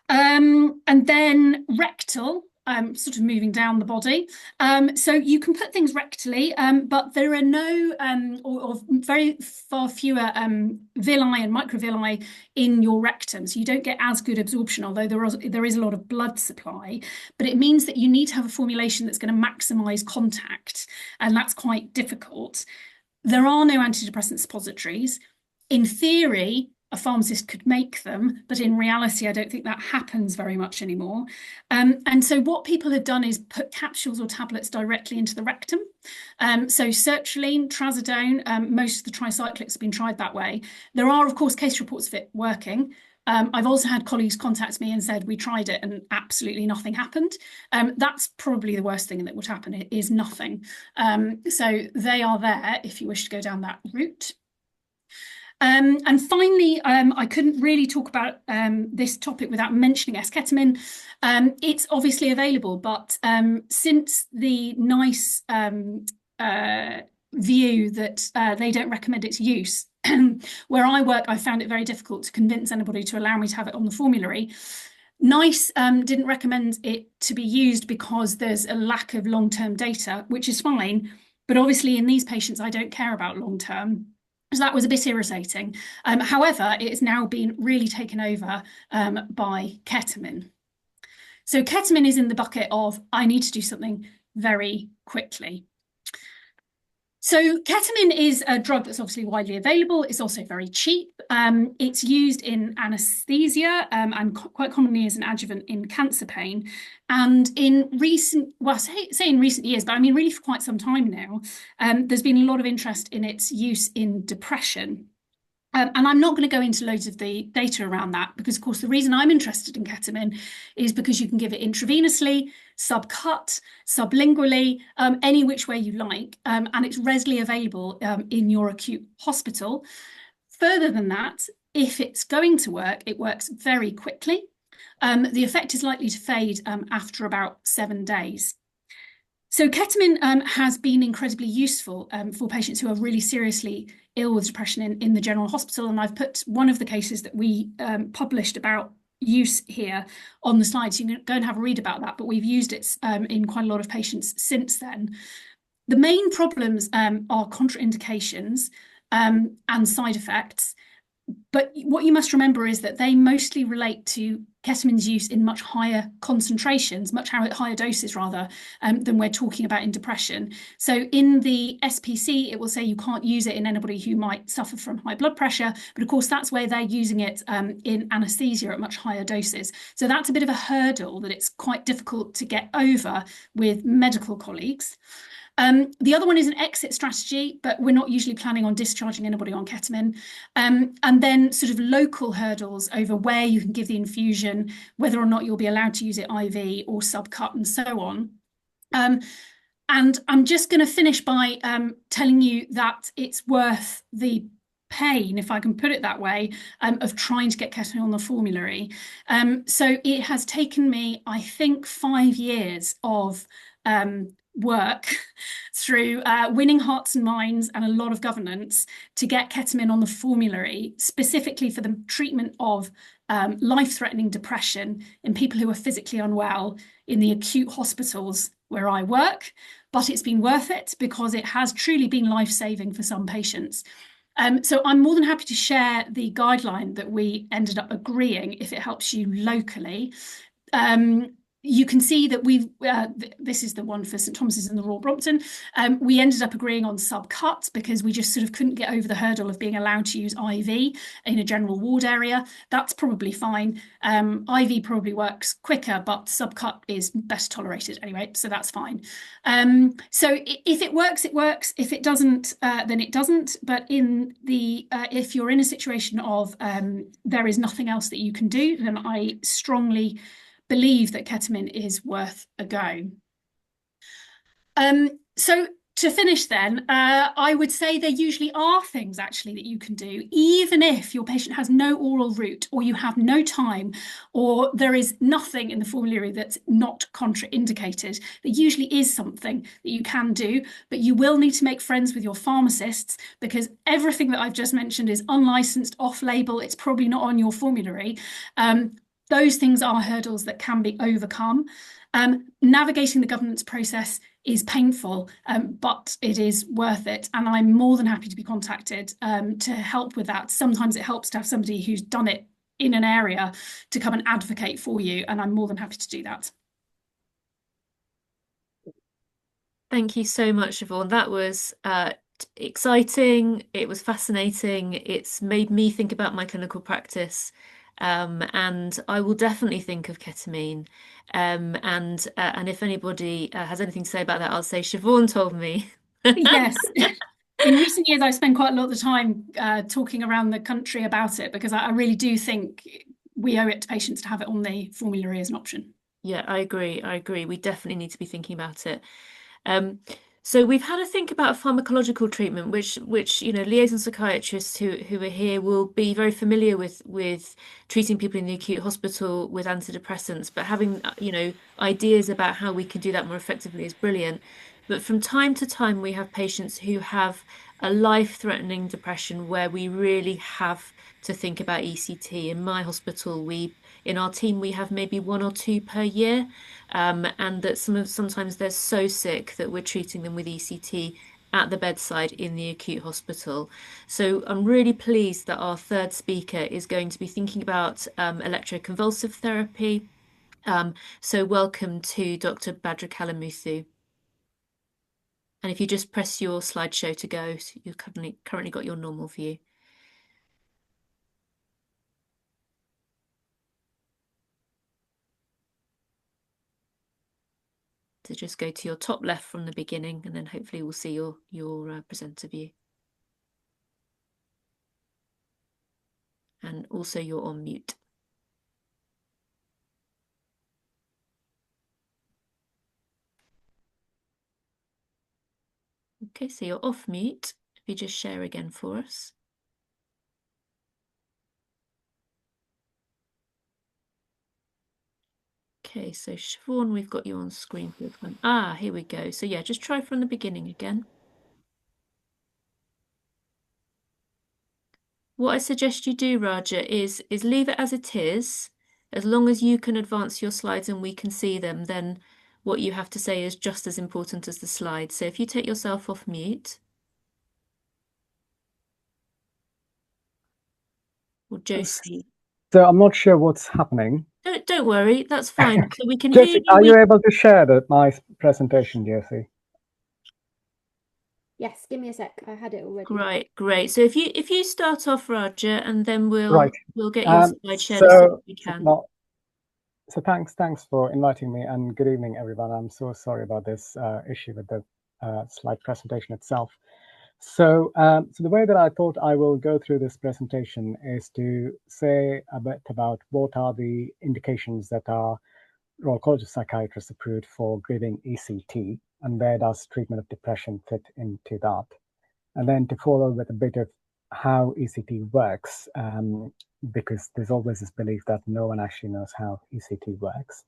And then rectal. Sort of moving down the body. So you can put things rectally, but there are no or very far fewer villi and microvilli in your rectum. So you don't get as good absorption, although there is a lot of blood supply. But it means that you need to have a formulation that's going to maximize contact, and that's quite difficult. There are no antidepressant suppositories. In theory, a pharmacist could make them, but in reality, I don't think that happens very much anymore. And so what people have done is put capsules or tablets directly into the rectum. So sertraline, trazodone, most of the tricyclics have been tried that way. There are, of course, case reports of it working. I've also had colleagues contact me and said, we tried it and absolutely nothing happened. That's probably the worst thing that would happen, it is nothing. So they are there if you wish to go down that route. And finally, I couldn't really talk about this topic without mentioning esketamine. It's obviously available, but since the NICE view that they don't recommend its use, where I work, I found it very difficult to convince anybody to allow me to have it on the formulary. NICE didn't recommend it to be used because there's a lack of long-term data, which is fine. But obviously in these patients, I don't care about long-term. So that was a bit irritating. However, it has now been really taken over by ketamine. So ketamine is in the bucket of, I need to do something very quickly. So ketamine is a drug that's obviously widely available. It's also very cheap. It's used in anesthesia and quite commonly as an adjuvant in cancer pain. And in recent, well, say in recent years, but I mean really for quite some time now, there's been a lot of interest in its use in depression. And I'm not going to go into loads of the data around that because, of course, the reason I'm interested in ketamine is because you can give it intravenously, subcut, sublingually, any which way you like, and it's readily available in your acute hospital. Further than that, if it's going to work, it works very quickly. The effect is likely to fade after about 7 days. So ketamine has been incredibly useful for patients who are really seriously ill with depression in the general hospital. And I've put one of the cases that we published about use here on the slides. You can go and have a read about that, but we've used it in quite a lot of patients since then. The main problems are contraindications and side effects. But what you must remember is that they mostly relate to ketamine's use in much higher concentrations, much higher doses rather, than we're talking about in depression. So in the SPC, it will say you can't use it in anybody who might suffer from high blood pressure. But of course, that's where they're using it in anesthesia at much higher doses. So that's a bit of a hurdle that it's quite difficult to get over with medical colleagues. The other one is an exit strategy, but we're not usually planning on discharging anybody on ketamine. And then sort of local hurdles over where you can give the infusion, whether or not you'll be allowed to use it IV or subcut and so on. And I'm just going to finish by telling you that it's worth the pain, if I can put it that way, of trying to get ketamine on the formulary. So it has taken me, I think, 5 years of work through winning hearts and minds and a lot of governance to get ketamine on the formulary, specifically for the treatment of life-threatening depression in people who are physically unwell in the acute hospitals where I work, but it's been worth it because it has truly been life-saving for some patients. So I'm more than happy to share the guideline that we ended up agreeing if it helps you locally. You can see that this is the one for St Thomas's in the Royal Brompton. We ended up agreeing on sub-cut because we just sort of couldn't get over the hurdle of being allowed to use IV in a general ward area. That's probably fine. IV probably works quicker, but sub-cut is better tolerated anyway, so that's fine. So if it works, it works. If it doesn't, then it doesn't. But if you're in a situation of there is nothing else that you can do, then I strongly believe that ketamine is worth a go. So to finish then, I would say there usually are things actually that you can do, even if your patient has no oral route or you have no time or there is nothing in the formulary that's not contraindicated. There usually is something that you can do, but you will need to make friends with your pharmacists because everything that I've just mentioned is unlicensed, off-label. It's probably not on your formulary. Those things are hurdles that can be overcome. Navigating the governance process is painful, but it is worth it. And I'm more than happy to be contacted to help with that. Sometimes it helps to have somebody who's done it in an area to come and advocate for you. And I'm more than happy to do that. Thank you so much, Siobhan. That was exciting. It was fascinating. It's made me think about my clinical practice. And I will definitely think of ketamine. And if anybody has anything to say about that, I'll say Siobhan told me. Yes. In recent years, I've spent quite a lot of the time talking around the country about it because I really do think we owe it to patients to have it on the formulary as an option. Yeah, I agree. I agree. We definitely need to be thinking about it. So we've had a think about pharmacological treatment, which liaison psychiatrists who are here will be very familiar with treating people in the acute hospital with antidepressants, but having ideas about how we can do that more effectively is brilliant. But from time to time, we have patients who have a life-threatening depression where we really have to think about ECT. In my hospital, in our team, we have maybe one or two per year. And that sometimes they're so sick that we're treating them with ECT at the bedside in the acute hospital. So I'm really pleased that our third speaker is going to be thinking about electroconvulsive therapy. So welcome to Dr. Badrakalimuthu. And if you just press your slideshow to go, so you've currently got your normal view. So just go to your top left from the beginning, and then hopefully we'll see your presenter view. And also you're on mute. Okay, so you're off mute. If you just share again for us. Okay, so Siobhan, we've got you on screen for this one. Ah, here we go. So yeah, just try from the beginning again. What I suggest you do, Raja, is leave it as it is. As long as you can advance your slides and we can see them, then what you have to say is just as important as the slides. So if you take yourself off mute. Or Josie. So I'm not sure what's happening. Don't worry, that's fine. So we can Josie, hear are you able to share my presentation, Josie? Yes, give me a sec. I had it already. Right, great. So if you start off, Raja, and then we'll get your slide shared as soon as we can. So thanks for inviting me, and good evening, everyone. I'm so sorry about this issue with the slide presentation itself. So the way that I thought I will go through this presentation is to say a bit about what are the indications that are Royal College of Psychiatrists approved for giving ECT, and where does treatment of depression fit into that? And then to follow with a bit of how ECT works, because there's always this belief that no one actually knows how ECT works.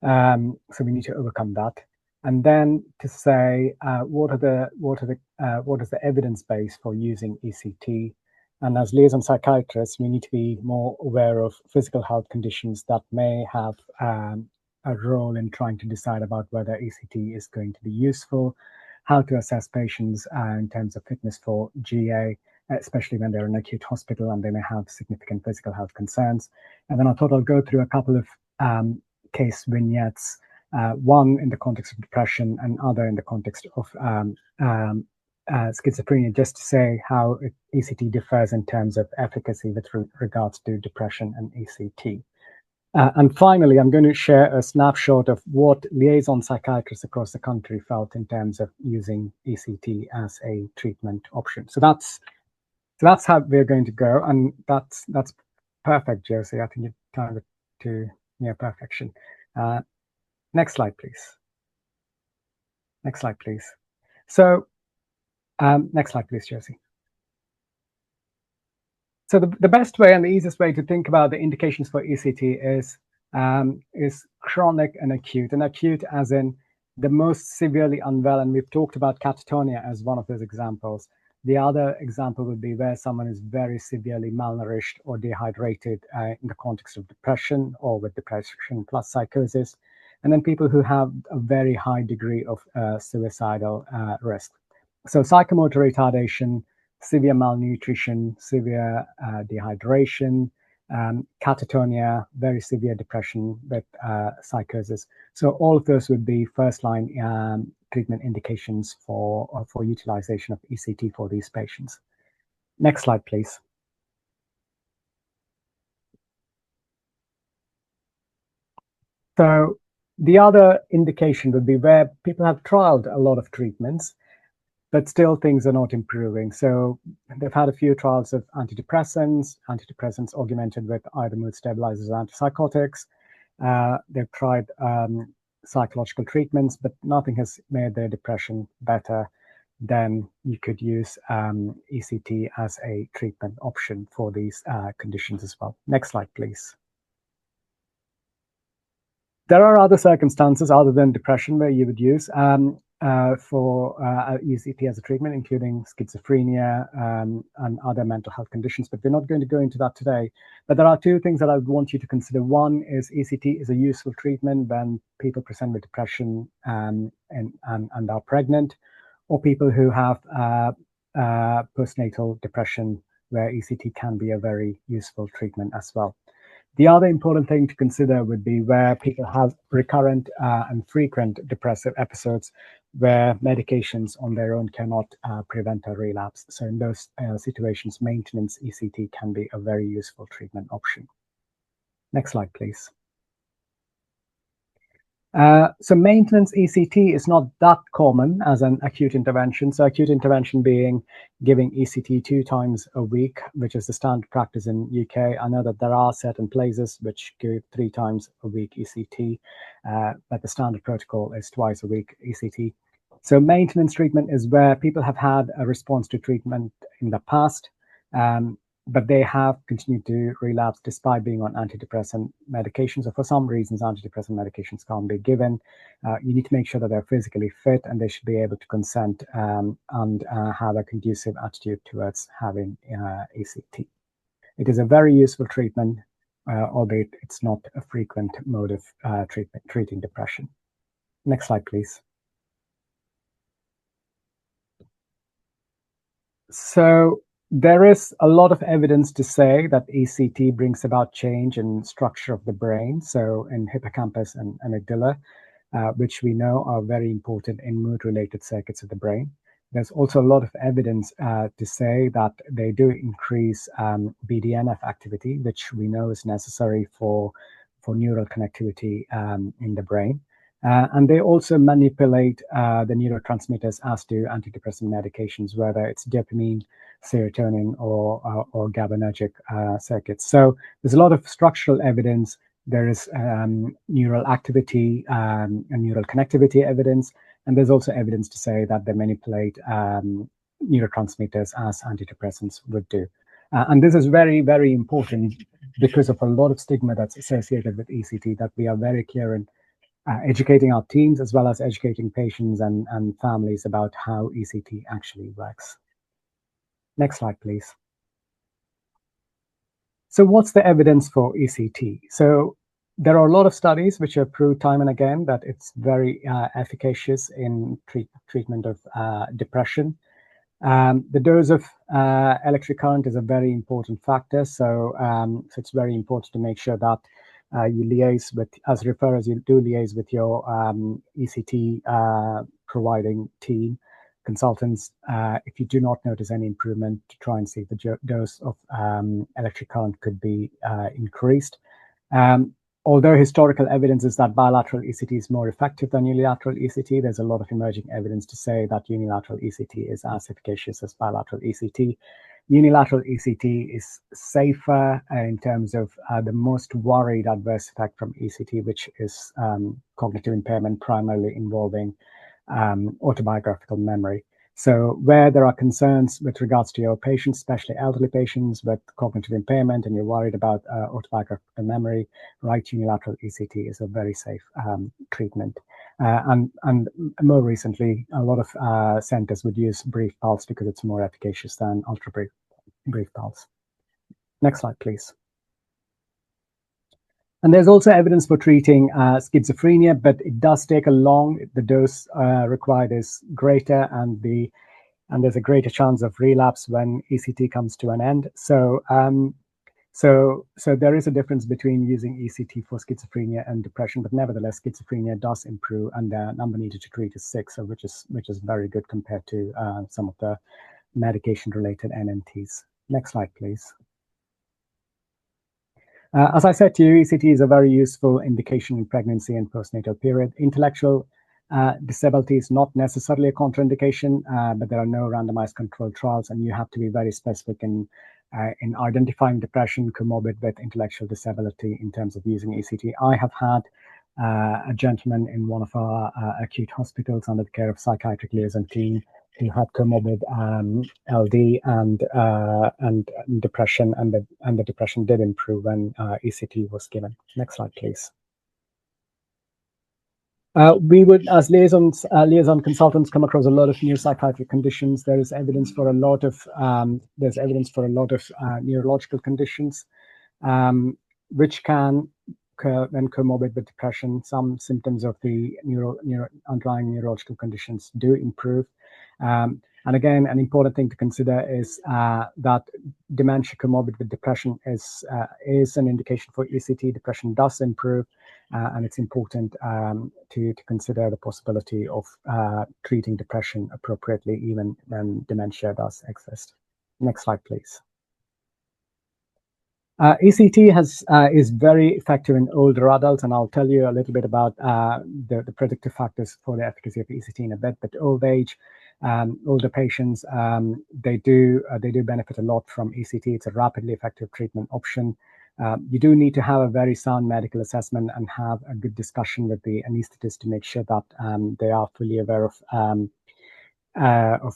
So we need to overcome that. And then to say what is the evidence base for using ECT? And as liaison psychiatrists, we need to be more aware of physical health conditions that may have a role in trying to decide about whether ECT is going to be useful, how to assess patients in terms of fitness for GA, especially when they're in acute hospital and they may have significant physical health concerns. And then I thought I'll go through a couple of case vignettes, one in the context of depression and other in the context of schizophrenia, just to say how ECT differs in terms of efficacy with regards to depression and ECT. And finally, I'm going to share a snapshot of what liaison psychiatrists across the country felt in terms of using ECT as a treatment option. So that's how we're going to go, and that's perfect, Josie. I think you timed it to near perfection. Next slide, please. Next slide, please. So, next slide, please, Josie. So the best way and the easiest way to think about the indications for ECT is chronic and acute. And acute as in the most severely unwell, and we've talked about catatonia as one of those examples. The other example would be where someone is very severely malnourished or dehydrated in the context of depression or with depression plus psychosis. And then people who have a very high degree of suicidal risk. So psychomotor retardation, severe malnutrition, severe dehydration, catatonia, very severe depression with psychosis. So all of those would be first-line treatment indications for utilization of ECT for these patients. Next slide, please. So the other indication would be where people have trialed a lot of treatments, but still things are not improving. So they've had a few trials of antidepressants augmented with either mood stabilizers or antipsychotics. They've tried psychological treatments, but nothing has made their depression better. Then you could use ECT as a treatment option for these conditions as well. Next slide, please. There are other circumstances other than depression where you would use ECT as a treatment, including schizophrenia and other mental health conditions, but we're not going to go into that today. But there are two things that I would want you to consider. One is ECT is a useful treatment when people present with depression and are pregnant, or people who have postnatal depression, where ECT can be a very useful treatment as well. The other important thing to consider would be where people have recurrent and frequent depressive episodes where medications on their own cannot prevent a relapse. So in those situations, maintenance ECT can be a very useful treatment option. Next slide, please. So maintenance ECT is not that common as an acute intervention. So acute intervention being giving ECT 2 times a week, which is the standard practice in UK. I know that there are certain places which give 3 times a week ECT, but the standard protocol is twice a week ECT. So maintenance treatment is where people have had a response to treatment in the past, but they have continued to relapse despite being on antidepressant medications, or for some reasons antidepressant medications can't be given. You need to make sure that they're physically fit and they should be able to consent and have a conducive attitude towards having ECT. It is a very useful treatment, albeit it's not a frequent mode of treating depression. Next slide, please. So there is a lot of evidence to say that ECT brings about change in structure of the brain, so in hippocampus and amygdala, which we know are very important in mood-related circuits of the brain. There's also a lot of evidence to say that they do increase BDNF activity, which we know is necessary for neural connectivity in the brain. And they also manipulate the neurotransmitters as do antidepressant medications, whether it's dopamine, serotonin, or GABAergic circuits. So there's a lot of structural evidence. There is neural activity and neural connectivity evidence, and there's also evidence to say that they manipulate neurotransmitters as antidepressants would do. And this is very, very important because of a lot of stigma that's associated with ECT, that we are very clear in educating our teams as well as educating patients and families about how ECT actually works. Next slide, please. So what's the evidence for ECT? So There are a lot of studies which have proved time and again that it's very efficacious in treatment of depression. The dose of electric current is a very important factor, so it's very important to make sure that you liaise with, as referrers, you do liaise with your ECT providing team, consultants, if you do not notice any improvement, to try and see if the dose of electric current could be increased. Although historical evidence is that bilateral ECT is more effective than unilateral ECT, there's a lot of emerging evidence to say that unilateral ECT is as efficacious as bilateral ECT. Unilateral ECT is safer in terms of the most worried adverse effect from ECT, which is cognitive impairment, primarily involving autobiographical memory. So where there are concerns with regards to your patients, especially elderly patients with cognitive impairment, and you're worried about autobiographical memory, right unilateral ECT is a very safe treatment. And more recently, a lot of centers would use brief pulse because it's more efficacious than ultra brief pulse. Next slide, please. And there's also evidence for treating schizophrenia, but it does take a long, the dose required is greater, and there's a greater chance of relapse when ECT comes to an end. So there is a difference between using ECT for schizophrenia and depression, but nevertheless, schizophrenia does improve, and the number needed to treat is 6, so which is very good compared to some of the medication-related NNTs. Next slide, please. As I said to you, ECT is a very useful indication in pregnancy and postnatal period. Intellectual disability is not necessarily a contraindication, but there are no randomized controlled trials, and you have to be very specific in identifying depression comorbid with intellectual disability in terms of using ECT. I have had a gentleman in one of our acute hospitals under the care of psychiatric liaison team who had comorbid LD and depression, and the depression did improve when ECT was given. Next slide, please. We would, as liaison consultants, come across a lot of neuropsychiatric conditions. There is evidence for a lot of neurological conditions, which can when comorbid with depression. Some symptoms of the underlying neurological conditions do improve. And again, an important thing to consider is that dementia comorbid with depression is an indication for ECT. Depression does improve, and it's important to consider the possibility of treating depression appropriately even when dementia does exist. Next slide, please. ECT is very effective in older adults, and I'll tell you a little bit about the predictive factors for the efficacy of ECT in a bit. But old age, older patients, they do benefit a lot from ECT. It's a rapidly effective treatment option. You do need to have a very sound medical assessment and have a good discussion with the anesthetist to make sure that they are fully aware of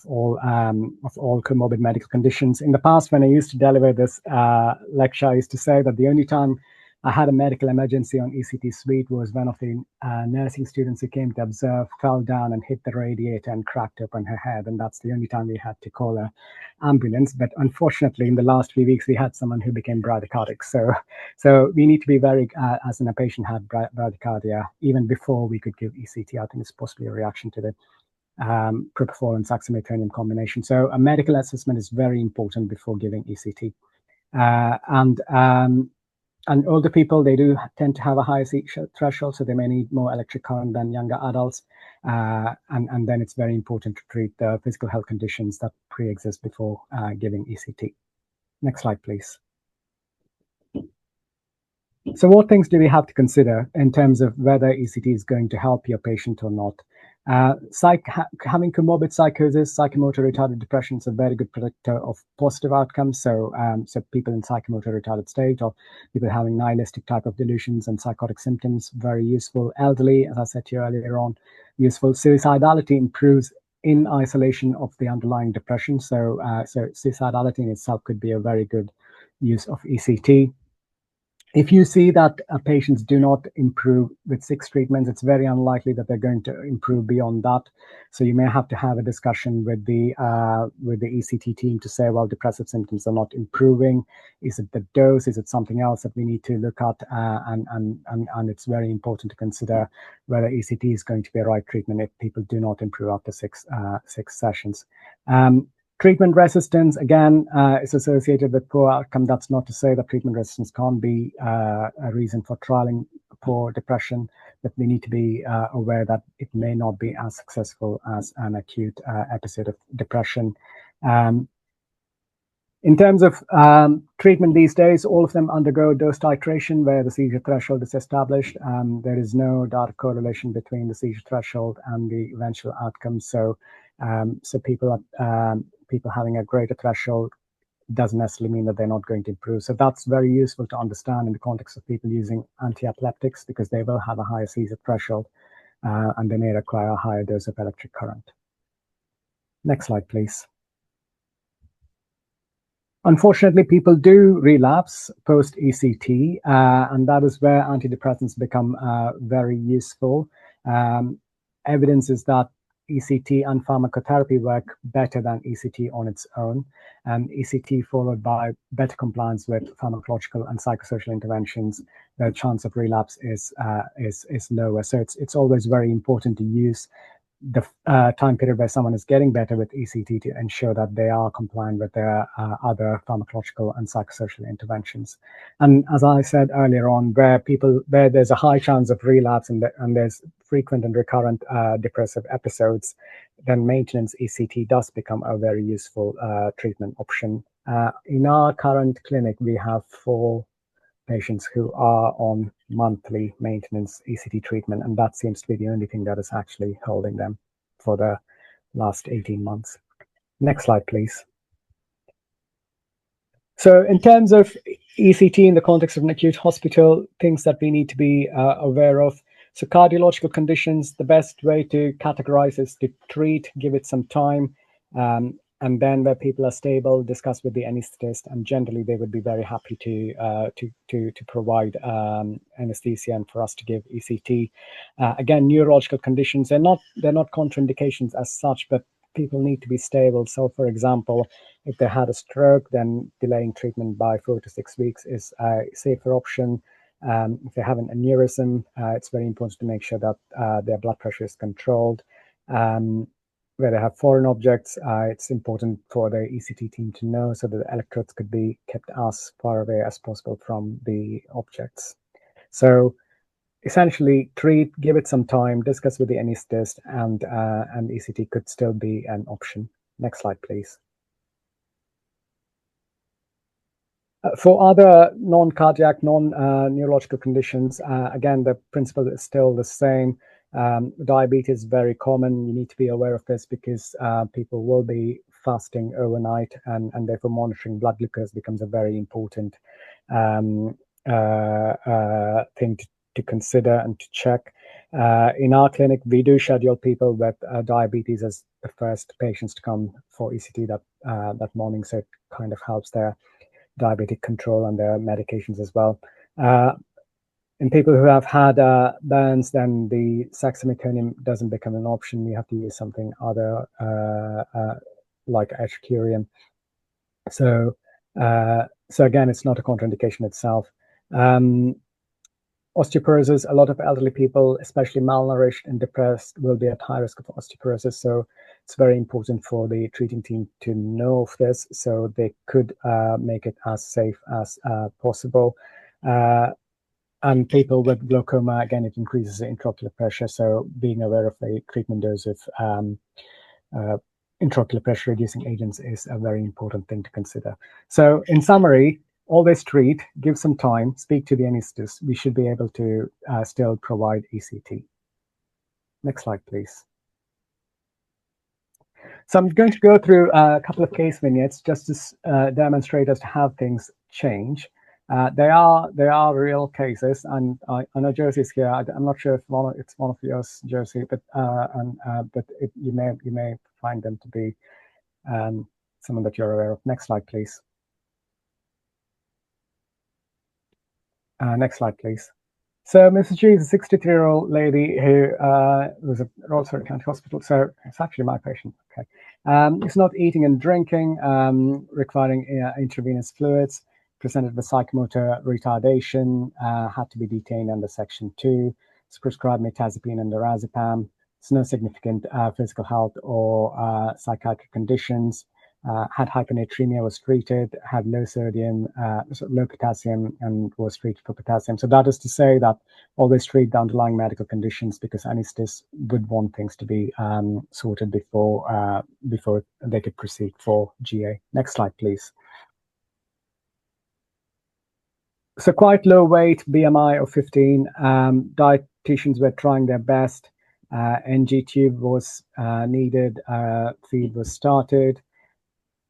all comorbid medical conditions. In the past, when I used to deliver this lecture, I used to say that the only time I had a medical emergency on ECT suite was one of the nursing students who came to observe fell down and hit the radiator and cracked open her head, and that's the only time we had to call an ambulance. But unfortunately, in the last few weeks, we had someone who became bradycardic. So we need to be very, as in a patient had bradycardia, even before we could give ECT. I think it's possibly a reaction to the propofol and saxamitonium combination. So a medical assessment is very important before giving ECT. And older people, they do tend to have a higher threshold, so they may need more electric current than younger adults. And then it's very important to treat the physical health conditions that pre-exist before giving ECT. Next slide, please. So what things do we have to consider in terms of whether ECT is going to help your patient or not? Having comorbid psychosis, psychomotor retarded depression is a very good predictor of positive outcomes. So people in psychomotor retarded state, or people having nihilistic type of delusions and psychotic symptoms, very useful. Elderly, as I said to you earlier on, useful. Suicidality improves in isolation of the underlying depression. So suicidality in itself could be a very good use of ECT. If you see that patients do not improve with 6 treatments, it's very unlikely that they're going to improve beyond that. So you may have to have a discussion with the ECT team to say, well, depressive symptoms are not improving. Is it the dose? Is it something else that we need to look at? And it's very important to consider whether ECT is going to be a right treatment if people do not improve after six sessions. Treatment resistance, again, is associated with poor outcome. That's not to say that treatment resistance can't be a reason for trialing for depression, but we need to be aware that it may not be as successful as an acute episode of depression. In terms of treatment these days, all of them undergo dose titration where the seizure threshold is established. There is no direct correlation between the seizure threshold and the eventual outcome. So people having a greater threshold doesn't necessarily mean that they're not going to improve. So that's very useful to understand in the context of people using anti-epileptics, because they will have a higher seizure threshold and they may require a higher dose of electric current. Next slide, please. Unfortunately, people do relapse post-ECT, and that is where antidepressants become very useful. Evidence is that ECT and pharmacotherapy work better than ECT on its own, and ECT followed by better compliance with pharmacological and psychosocial interventions, the chance of relapse is lower. So it's always very important to use the time period where someone is getting better with ECT to ensure that they are compliant with their other pharmacological and psychosocial interventions. And as I said earlier on, where there's a high chance of relapse and there's frequent and recurrent depressive episodes, then maintenance ECT does become a very useful treatment option. In our current clinic, we have 4 patients who are on monthly maintenance ECT treatment, and that seems to be the only thing that is actually holding them for the last 18 months. Next slide, please. So in terms of ECT in the context of an acute hospital, things that we need to be aware of. So cardiological conditions, the best way to categorize is to treat, give it some time, and then where people are stable, discuss with the anesthetist, and generally they would be very happy to provide anesthesia and for us to give ECT. Again, neurological conditions, they're not contraindications as such, but people need to be stable. So, for example, if they had a stroke, then delaying treatment by 4 to 6 weeks is a safer option. If they have an aneurysm, it's very important to make sure that their blood pressure is controlled. Where they have foreign objects, it's important for the ECT team to know so that the electrodes could be kept as far away as possible from the objects. So essentially, treat, give it some time, discuss with the anesthetist, and ECT could still be an option. Next slide, please. For other non-cardiac, non-neurological conditions, again, the principle is still the same. Diabetes is very common. You need to be aware of this because people will be fasting overnight, and therefore monitoring blood glucose becomes a very important thing to consider and to check. In our clinic, we do schedule people with diabetes as the first patients to come for ECT that morning, so it kind of helps their diabetic control and their medications as well. In people who have had burns, then the saxameconium doesn't become an option. You have to use something other like echecurium. So again, it's not a contraindication itself. Osteoporosis, a lot of elderly people, especially malnourished and depressed, will be at high risk of osteoporosis. So it's very important for the treating team to know of this so they could make it as safe as possible. And people with glaucoma, again, it increases the intraocular pressure. So being aware of the treatment dose of intraocular pressure reducing agents is a very important thing to consider. So in summary, always treat, give some time, speak to the anesthetist. We should be able to still provide ECT. Next slide, please. So I'm going to go through a couple of case vignettes just to demonstrate as to how things change. They are real cases, and I know Josie's here. I'm not sure if it's one of yours, Josie, but you may find them to be someone that you're aware of. Next slide, please. Next slide, please. So Mrs. G is a 63-year-old lady who was at Royal Surrey County Hospital. So it's actually my patient. Okay. It's not eating and drinking, requiring intravenous fluids, presented with psychomotor retardation, had to be detained under Section 2, it's prescribed mirtazapine and diazepam. It's no significant physical health or psychiatric conditions. Had hyponatremia, was treated, had low sodium, low potassium, and was treated for potassium. So that is to say that always treat the underlying medical conditions, because anesthetists would want things to be sorted before they could proceed for GA. Next slide, please. So quite low weight, BMI of 15. Dietitians were trying their best. NG tube was needed. Feed was started.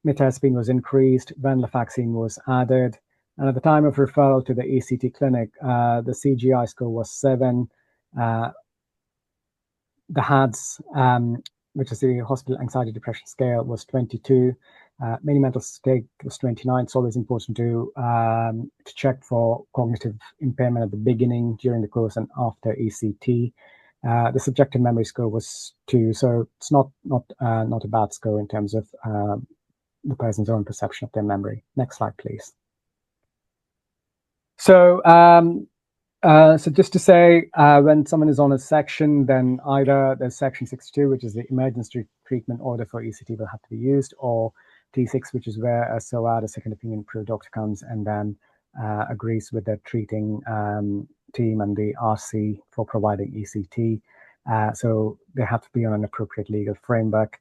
Mirtazapine was increased, venlafaxine was added, and at the time of referral to the ECT clinic, the CGI score was 7. The HADS, which is the Hospital Anxiety Depression Scale, was 22. Mini mental state was 29. It's always important to check for cognitive impairment at the beginning, during the course, and after ECT. The subjective memory score was 2, so it's not a bad score in terms of the person's own perception of their memory. Next slide, please. So, so just to say, when someone is on a section, then either there's Section 62, which is the emergency treatment order for ECT, will have to be used, or T6, which is where a SOAD, a second opinion approved doctor, comes and then agrees with the treating team and the RC for providing ECT. So they have to be on an appropriate legal framework.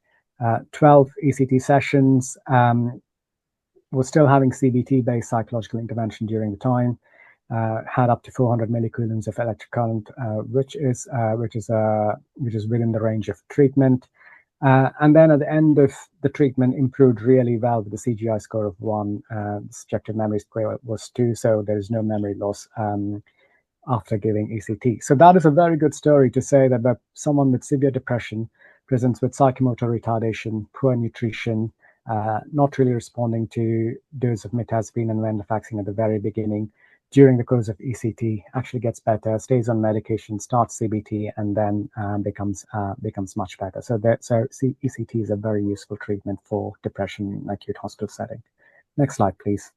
12 ECT sessions, was still having CBT-based psychological intervention during the time, had up to 400 millicoulombs of electric current, which is within the range of treatment. And then at the end of the treatment, improved really well with the CGI score of 1. The subjective memory score was 2, so there is no memory loss after giving ECT. So that is a very good story to say that someone with severe depression presents with psychomotor retardation, poor nutrition, not really responding to dose of mirtazapine and venlafaxine at the very beginning. During the course of ECT, actually gets better, stays on medication, starts CBT, and then becomes much better. So ECT is a very useful treatment for depression in acute hospital setting. Next slide, please.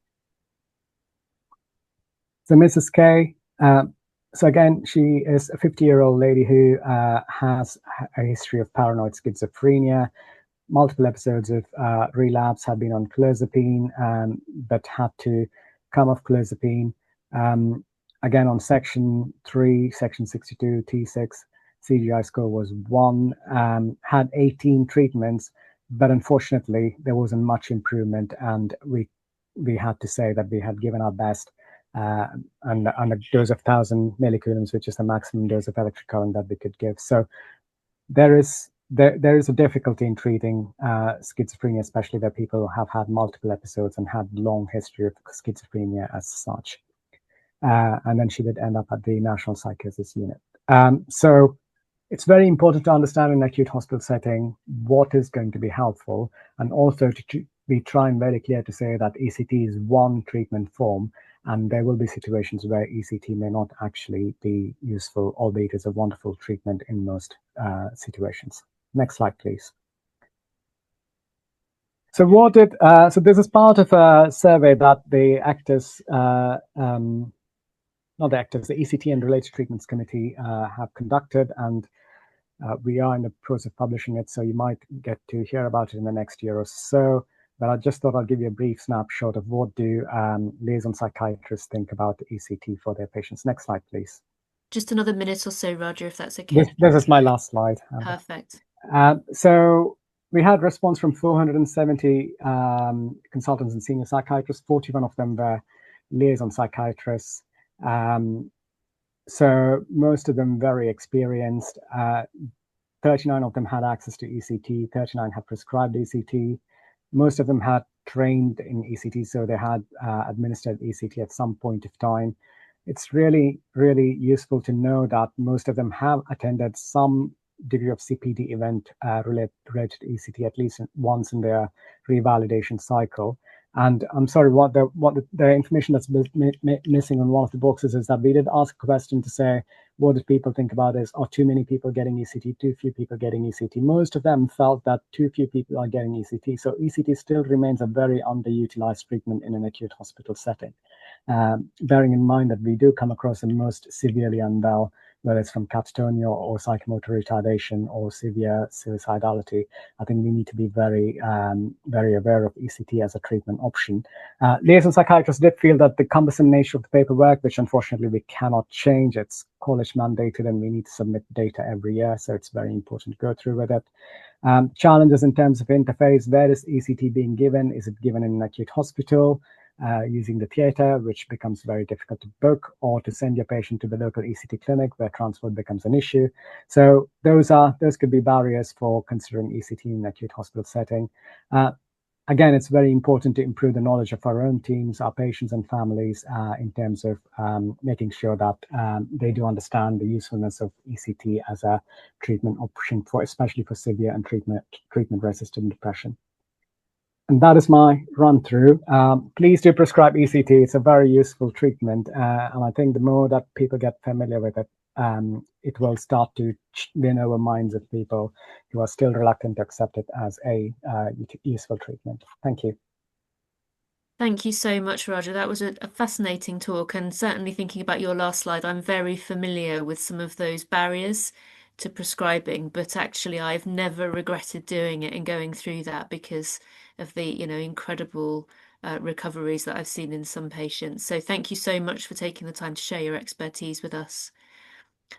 So Mrs. K. So again, she is a 50-year-old lady who has a history of paranoid schizophrenia, multiple episodes of relapse, had been on clozapine, but had to come off clozapine. Again, on Section 3, Section 62, T6, CGI score was 1, had 18 treatments, but unfortunately, there wasn't much improvement, and we had to say that we had given our best. And a dose of 1,000 millicoulombs, which is the maximum dose of electric current that we could give. So there is a difficulty in treating schizophrenia, especially that people have had multiple episodes and had long history of schizophrenia as such. And then she did end up at the National Psychosis Unit. So it's very important to understand in an acute hospital setting what is going to be helpful, and also to be trying very clear to say that ECT is one treatment form, and there will be situations where ECT may not actually be useful, albeit it's a wonderful treatment in most situations. Next slide, please. So so this is part of a survey that the actors, not the actors, the ECT and Related Treatments Committee have conducted, and we are in the process of publishing it, so you might get to hear about it in the next year or so. But I just thought I'd give you a brief snapshot of what do liaison psychiatrists think about the ECT for their patients. Next slide, please. Just another minute or so, Roger, if that's okay. This is my last slide. Perfect. So we had response from 470 consultants and senior psychiatrists. 41 of them were liaison psychiatrists. So most of them very experienced. 39 of them had access to ECT. 39 had prescribed ECT. Most of them had trained in ECT, so they had administered ECT at some point of time. It's really, really useful to know that most of them have attended some degree of CPD event related to ECT at least once in their revalidation cycle. And I'm sorry, the information that's missing on one of the boxes is that we did ask a question to say, what did people think about this? Are too many people getting ECT? Too few people getting ECT? Most of them felt that too few people are getting ECT. So ECT still remains a very underutilized treatment in an acute hospital setting. Bearing in mind that we do come across the most severely unwell, whether it's from catatonia or psychomotor retardation or severe suicidality. I think we need to be very, very aware of ECT as a treatment option. Liaison psychiatrists did feel that the cumbersome nature of the paperwork, which unfortunately we cannot change, it's college mandated and we need to submit data every year, so it's very important to go through with it. Challenges in terms of interface, where is ECT being given? Is it given in an acute hospital? Using the theatre, which becomes very difficult to book, or to send your patient to the local ECT clinic where transport becomes an issue. So those could be barriers for considering ECT in an acute hospital setting. Again, it's very important to improve the knowledge of our own teams, our patients and families, in terms of making sure that they do understand the usefulness of ECT as a treatment option especially for severe and treatment-resistant depression. And that is my run through. Please do prescribe ECT. It's a very useful treatment. And I think the more that people get familiar with it, it will start to win over minds of people who are still reluctant to accept it as a useful treatment. Thank you. Thank you so much, Roger. That was a fascinating talk, and certainly thinking about your last slide, I'm very familiar with some of those barriers to prescribing, but actually I've never regretted doing it and going through that because of the, incredible recoveries that I've seen in some patients. So thank you so much for taking the time to share your expertise with us.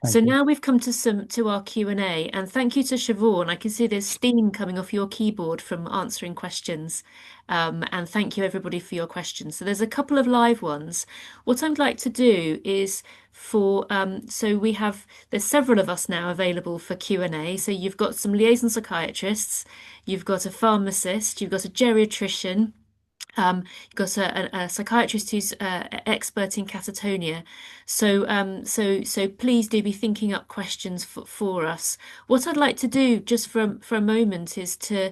So now we've come to our Q&A, and thank you to Siobhan. I can see there's steam coming off your keyboard from answering questions. And thank you everybody for your questions. So there's a couple of live ones. What I'd like to do is there's several of us now available for Q&A. So you've got some liaison psychiatrists, you've got a pharmacist, you've got a geriatrician, you've got a psychiatrist who's expert in catatonia. So please do be thinking up questions for us. What I'd like to do just for a moment is to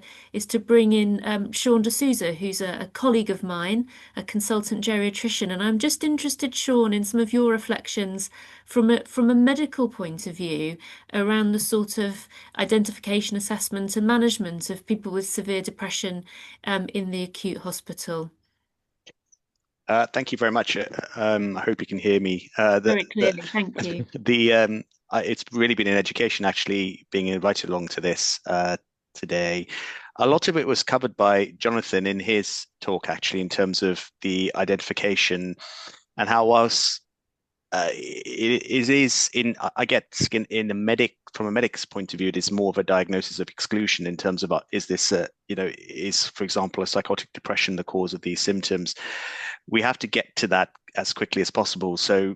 bring in Shaun D'Souza, who's a colleague of mine, a consultant geriatrician, and I'm just interested, Shaun, in some of your reflections from a medical point of view around the sort of identification, assessment, and management of people with severe depression in the acute hospital. Thank you very much. I hope you can hear me. Very clearly, thank you. It's really been an education actually being invited along to this today. A lot of it was covered by Jonathan in his talk actually in terms of the identification and how whilst it is in, I get in from a medic's point of view, it is more of a diagnosis of exclusion in terms of is this is, for example, a psychotic depression the cause of these symptoms. We have to get to that as quickly as possible. So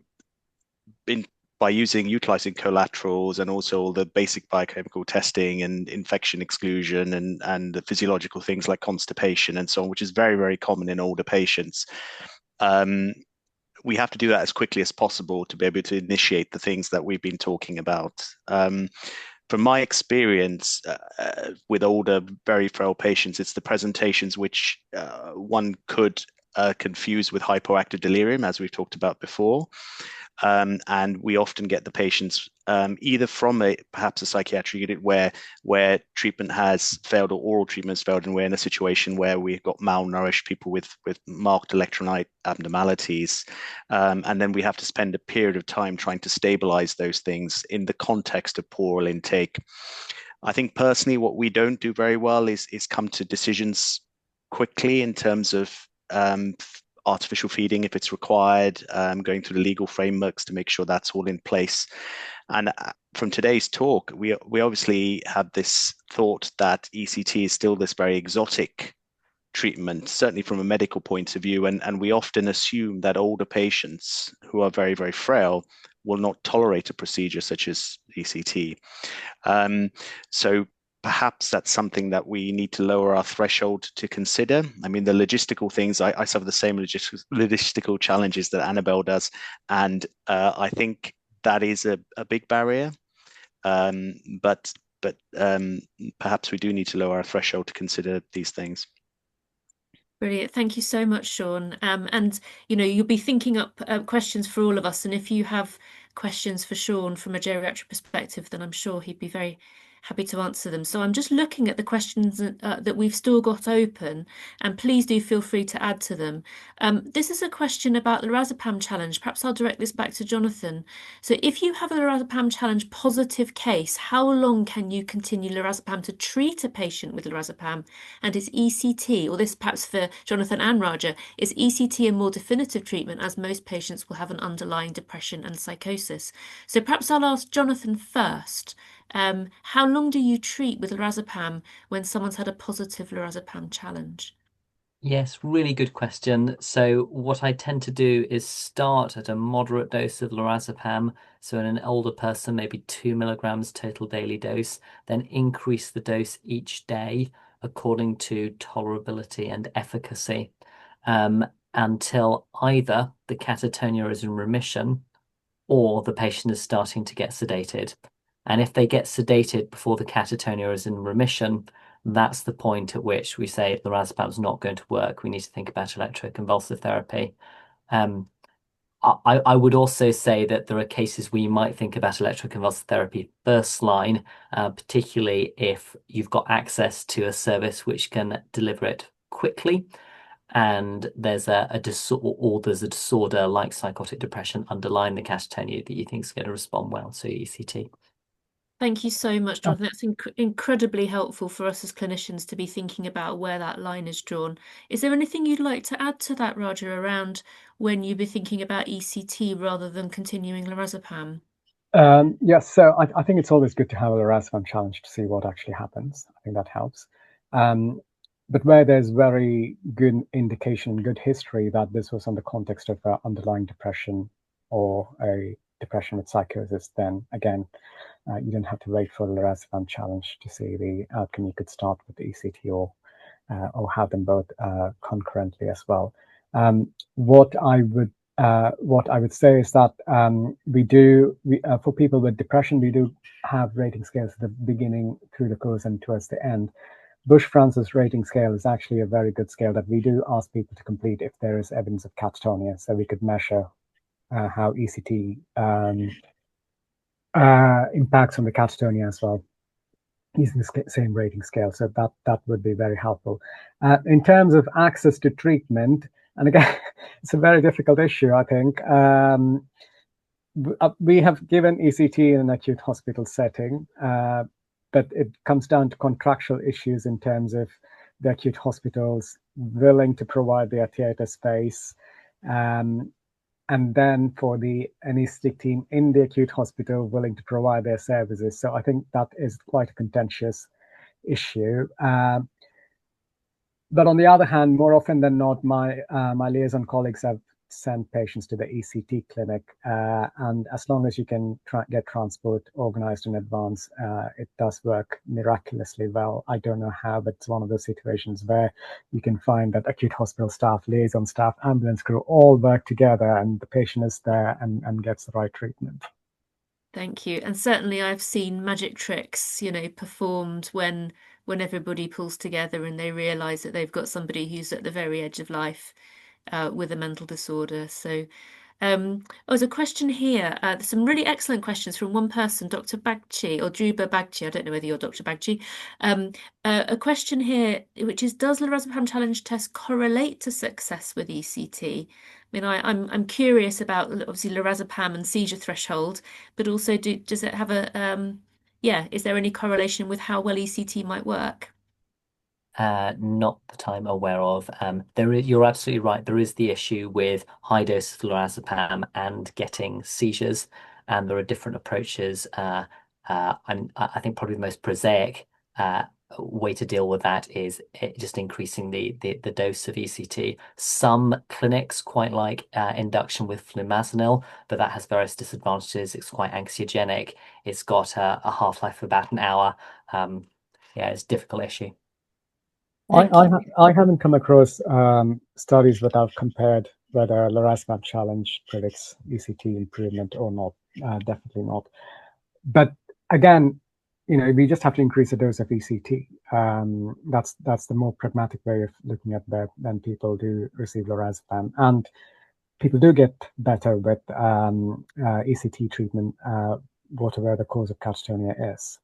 by utilizing collaterals and also all the basic biochemical testing and infection exclusion and the physiological things like constipation and so on, which is very, very common in older patients. We have to do that as quickly as possible to be able to initiate the things that we've been talking about. From my experience with older, very frail patients, it's the presentations which one could confuse with hypoactive delirium, as we've talked about before. And we often get the patients either from perhaps a psychiatric unit where treatment has failed or oral treatment has failed, and we're in a situation where we've got malnourished people with marked electrolyte abnormalities, and then we have to spend a period of time trying to stabilize those things in the context of poor oral intake. I think personally what we don't do very well is come to decisions quickly in terms of artificial feeding if it's required, going through the legal frameworks to make sure that's all in place. And from today's talk, we obviously have this thought that ECT is still this very exotic treatment, certainly from a medical point of view, and we often assume that older patients who are very, very frail will not tolerate a procedure such as ECT. So perhaps that's something that we need to lower our threshold to consider. I mean, the logistical things, I suffer the same logistical challenges that Annabel does, and I think that is a big barrier. But perhaps we do need to lower our threshold to consider these things. Brilliant. Thank you so much, Shaun. And you'll be thinking up questions for all of us. And if you have questions for Shaun from a geriatric perspective, then I'm sure he'd be very happy to answer them. So I'm just looking at the questions that we've still got open, and please do feel free to add to them. This is a question about the lorazepam challenge. Perhaps I'll direct this back to Jonathan. So if you have a lorazepam challenge positive case, how long can you continue lorazepam to treat a patient with lorazepam? And is ECT, or this perhaps for Jonathan and Raja, is ECT a more definitive treatment as most patients will have an underlying depression and psychosis? So perhaps I'll ask Jonathan first. How long do you treat with lorazepam when someone's had a positive lorazepam challenge? Yes, really good question. So what I tend to do is start at a moderate dose of lorazepam. So in an older person, maybe 2 mg total daily dose, then increase the dose each day according to tolerability and efficacy, until either the catatonia is in remission or the patient is starting to get sedated. And if they get sedated before the catatonia is in remission, that's the point at which we say lorazepam is not going to work. We need to think about electroconvulsive therapy. I would also say that there are cases where you might think about electroconvulsive therapy first line, particularly if you've got access to a service which can deliver it quickly, and there's a disorder like psychotic depression underlying the catatonia that you think is going to respond well to ECT. Thank you so much, Jonathan. That's incredibly helpful for us as clinicians to be thinking about where that line is drawn. Is there anything you'd like to add to that, Raja, around when you be thinking about ECT rather than continuing lorazepam? Yes, so I think it's always good to have a lorazepam challenge to see what actually happens. I think that helps. But where there's very good indication, good history that this was in the context of underlying depression or a depression with psychosis, then again, you don't have to wait for the lorazepam challenge to see the outcome. You could start with the ECT or have them both concurrently as well. What I would say is that for people with depression, we do have rating scales at the beginning, through the course, and towards the end. Bush-Francis rating scale is actually a very good scale that we do ask people to complete if there is evidence of catatonia, so we could measure how ECT impacts on the catatonia as well, using the same rating scale. So that would be very helpful. In terms of access to treatment, and again, it's a very difficult issue, I think. We have given ECT in an acute hospital setting, but it comes down to contractual issues in terms of the acute hospitals willing to provide the theatre space, and then for the anaesthetic team in the acute hospital willing to provide their services. So I think that is quite a contentious issue. But on the other hand, more often than not, my liaison colleagues have sent patients to the ECT clinic, and as long as you can get transport organized in advance, it does work miraculously well. I don't know how, but it's one of those situations where you can find that acute hospital staff, liaison staff, ambulance crew all work together, and the patient is there and gets the right treatment. Thank you. And certainly I've seen magic tricks, performed when everybody pulls together and they realize that they've got somebody who's at the very edge of life with a mental disorder. So there's a question here. There's some really excellent questions from one person, Dr. Bagchi, or Juba Bagchi. I don't know whether you're Dr. Bagchi. A question here, which is, does lorazepam challenge test correlate to success with ECT? I mean, I'm curious about obviously lorazepam and seizure threshold, but also does it have is there any correlation with how well ECT might work? Not that I'm aware of. You're absolutely right. There is the issue with high doses of lorazepam and getting seizures, and there are different approaches. I think probably the most prosaic way to deal with that is just increasing the dose of ECT. Some clinics quite like induction with flumazenil, but that has various disadvantages. It's quite anxiogenic. It's got a half-life of about an hour. It's a difficult issue. I haven't come across studies that have compared whether lorazepam challenge predicts ECT improvement or not. Definitely not. But again, we just have to increase the dose of ECT. That's the more pragmatic way of looking at that. Then people do receive lorazepam, and people do get better with ECT treatment, whatever the cause of catatonia is.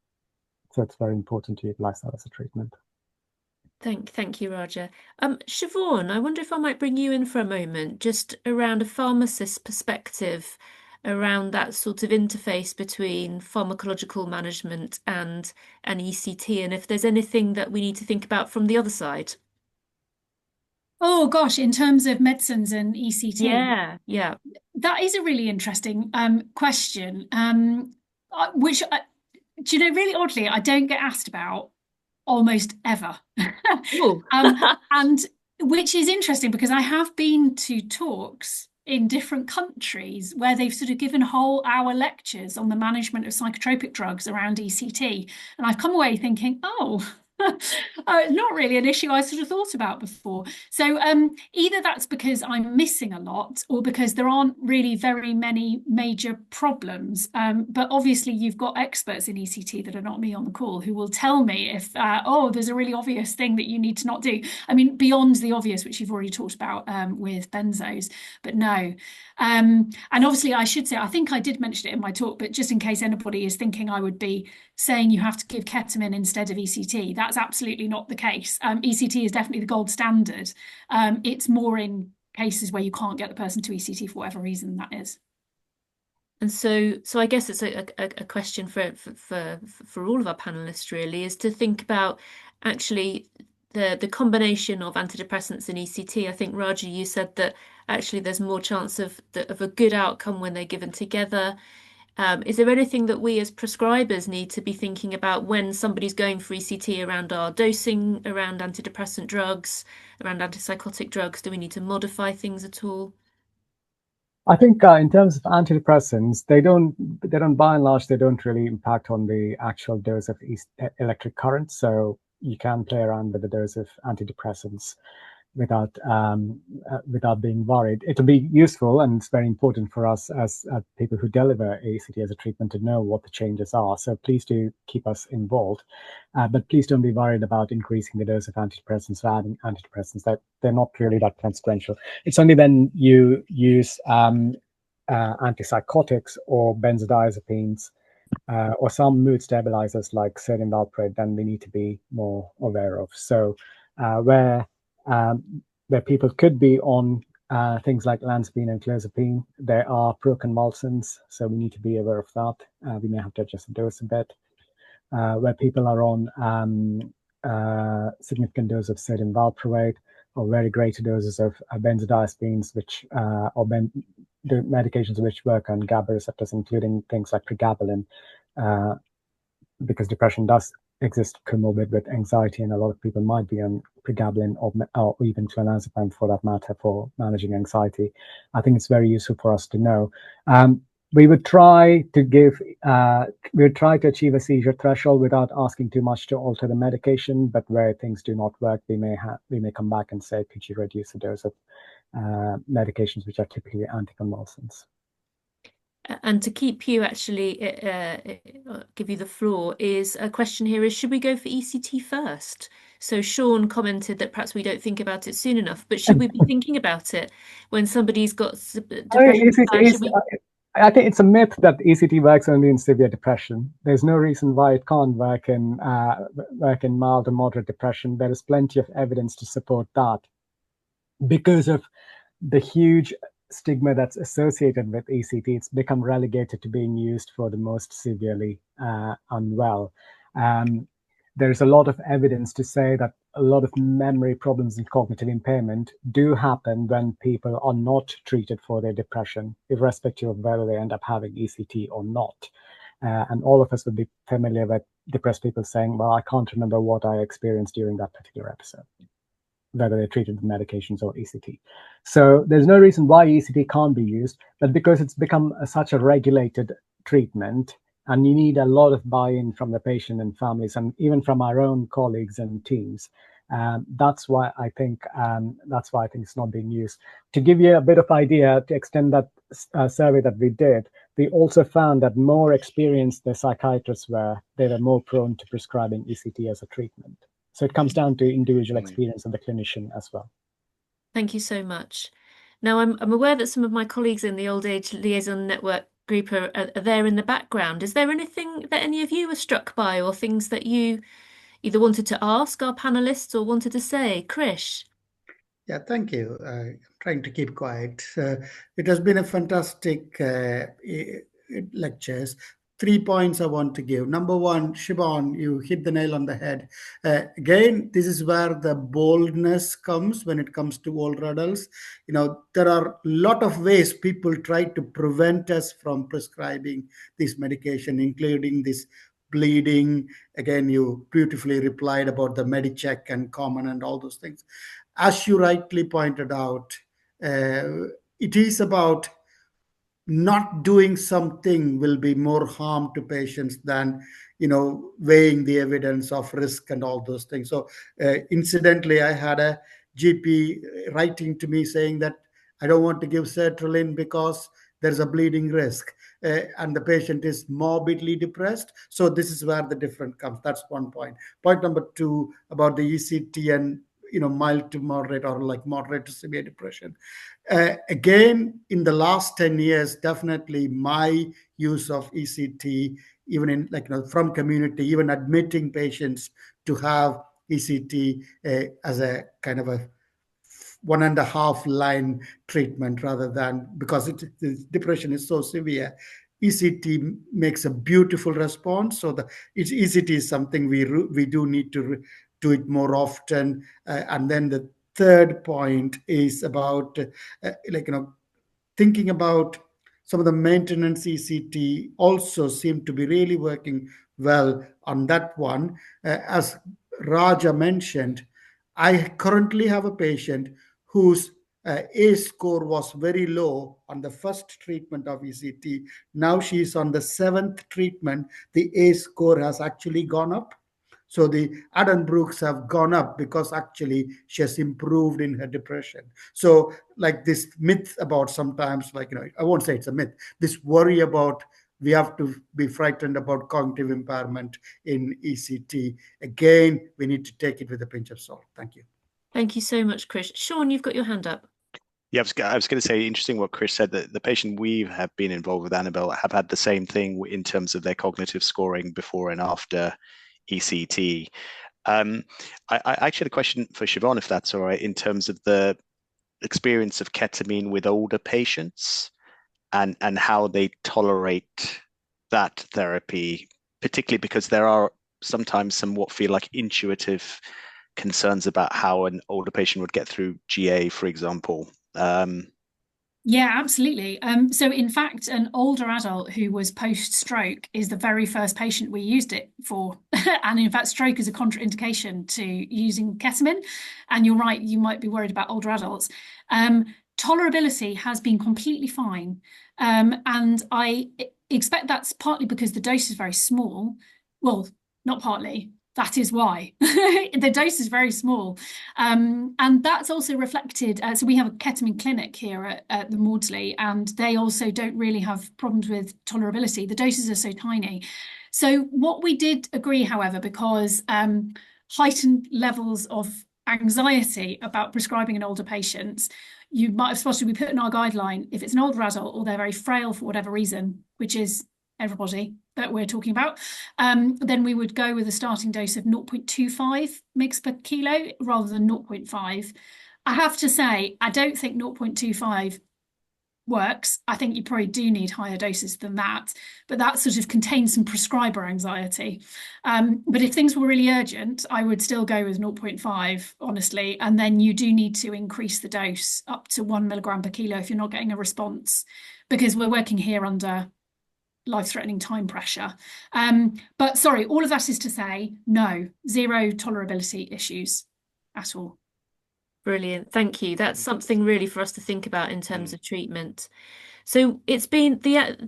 So it's very important to utilize that as a treatment. Thank you, Raja. Siobhan, I wonder if I might bring you in for a moment, just around a pharmacist's perspective around that sort of interface between pharmacological management and ECT, and if there's anything that we need to think about from the other side. Oh gosh, in terms of medicines and ECT. Yeah. That is a really interesting question, which, do you know, really oddly, I don't get asked about almost ever. And which is interesting because I have been to talks in different countries where they've sort of given whole hour lectures on the management of psychotropic drugs around ECT. And I've come away thinking, oh, not really an issue I sort of thought about before. So either that's because I'm missing a lot or because there aren't really very many major problems. But obviously you've got experts in ECT that are not me on the call who will tell me if, oh, there's a really obvious thing that you need to not do. I mean, beyond the obvious, which you've already talked about with benzos, but no. And obviously I should say, I think I did mention it in my talk, but just in case anybody is thinking I would be saying you have to give ketamine instead of ECT, that's absolutely not the case. ECT is definitely the gold standard. It's more in cases where you can't get the person to ECT for whatever reason that is. And so I guess it's a question for all of our panelists really, is to think about actually the combination of antidepressants and ECT. I think Raja, you said that actually there's more chance of a good outcome when they're given together. Is there anything that we as prescribers need to be thinking about when somebody's going for ECT around our dosing, around antidepressant drugs, around antipsychotic drugs? Do we need to modify things at all? I think in terms of antidepressants, they don't by and large, they don't really impact on the actual dose of electric current. So you can play around with the dose of antidepressants without being worried. It'll be useful, and it's very important for us as people who deliver ECT as a treatment to know what the changes are. So please do keep us involved, but please don't be worried about increasing the dose of antidepressants or adding antidepressants. That they're not really that consequential. It's only when you use antipsychotics or benzodiazepines or some mood stabilizers like sodium valproate, then we need to be more aware of. So where people could be on things like olanzapine and clozapine, there are proconvulsants, so we need to be aware of that. We may have to adjust the dose a bit. Where people are on significant dose of sodium valproate or very great doses of benzodiazepines, which the medications which work on GABA receptors, including things like pregabalin, because depression does exist comorbid with anxiety, and a lot of people might be on pregabalin or even clonazepam for that matter for managing anxiety. I think it's very useful for us to know. We would try to achieve a seizure threshold without asking too much to alter the medication, but where things do not work, we may come back and say, could you reduce the dose of medications which are typically anticonvulsants? And to keep you actually give you the floor is a question here is, should we go for ECT first? So Shaun commented that perhaps we don't think about it soon enough, but should we be thinking about it when somebody's got depression? I think it's a myth that ECT works only in severe depression. There's no reason why it can't work in mild or moderate depression. There is plenty of evidence to support that because of the huge stigma that's associated with ECT. It's become relegated to being used for the most severely unwell. There's a lot of evidence to say that a lot of memory problems and cognitive impairment do happen when people are not treated for their depression, irrespective of whether they end up having ECT or not. And all of us would be familiar with depressed people saying, well, I can't remember what I experienced during that particular episode, whether they're treated with medications or ECT. So there's no reason why ECT can't be used, but because it's become such a regulated treatment, and you need a lot of buy-in from the patient and families, and even from our own colleagues and teams. That's why I think it's not being used. To give you a bit of idea, to extend that survey that we did, we also found that more experienced the psychiatrists were, they were more prone to prescribing ECT as a treatment. So it comes down to individual experience of the clinician as well. Thank you so much. Now, I'm aware that some of my colleagues in the Old Age Liaison Network group are there in the background. Is there anything that any of you were struck by, or things that you either wanted to ask our panelists or wanted to say? Krish? Yeah, thank you. I'm trying to keep quiet. It has been a fantastic lectures. 3 points I want to give. Number one, Siobhan, you hit the nail on the head. Again, this is where the boldness comes when it comes to older adults. You know, there are a lot of ways people try to prevent us from prescribing this medication, including this bleeding. Again, you beautifully replied about the Medicheck and common and all those things. As you rightly pointed out, it is about not doing something will be more harm to patients than weighing the evidence of risk and all those things. So incidentally, I had a GP writing to me saying that I don't want to give sertraline because there's a bleeding risk, and the patient is morbidly depressed. So this is where the difference comes. That's one point. Point number two about the ECT and mild to moderate or like moderate to severe depression. Again, in the last 10 years, definitely my use of ECT, even in from community, even admitting patients to have ECT as a kind of a 1.5 line treatment rather than, because the depression is so severe. ECT makes a beautiful response. So ECT is something we do need to do it more often. And then the third point is about thinking about some of the maintenance ECT also seem to be really working well on that one. As Raja mentioned, I currently have a patient whose ACE score was very low on the first treatment of ECT. Now she's on the 7th treatment. The ACE score has actually gone up. So the Addenbrooks have gone up because actually she has improved in her depression. So like this myth about sometimes, I won't say it's a myth, this worry about we have to be frightened about cognitive impairment in ECT. Again, we need to take it with a pinch of salt. Thank you. Thank you so much, Krish. Sean, you've got your hand up. Yeah, I was going to say, interesting what Krish said, that the patient we have been involved with, Annabel, have had the same thing in terms of their cognitive scoring before and after ECT. I actually had a question for Siobhan, if that's all right, in terms of the experience of ketamine with older patients and how they tolerate that therapy, particularly because there are sometimes some what feel like intuitive concerns about how an older patient would get through GA, for example. Yeah, absolutely. So in fact, an older adult who was post-stroke is the very first patient we used it for. And in fact, stroke is a contraindication to using ketamine. And you're right, you might be worried about older adults. Tolerability has been completely fine. And I expect that's partly because the dose is very small. Well, not partly. That is why. The dose is very small. And that's also reflected. So we have a ketamine clinic here at the Maudsley, and they also don't really have problems with tolerability. The doses are so tiny. So what we did agree, however, because heightened levels of anxiety about prescribing in older patients, you might have spotted we put in our guideline, if it's an older adult or they're very frail for whatever reason, which is everybody that we're talking about, then we would go with a starting dose of 0.25 mg per kilo rather than 0.5. I have to say, I don't think 0.25 works. I think you probably do need higher doses than that, but that sort of contains some prescriber anxiety. But if things were really urgent, I would still go with 0.5, honestly, and then you do need to increase the dose up to 1 milligram per kilo if you're not getting a response, because we're working here under life-threatening time pressure. But sorry, all of that is to say, no, zero tolerability issues at all. Brilliant. Thank you. That's something really for us to think about in terms of treatment. So it's been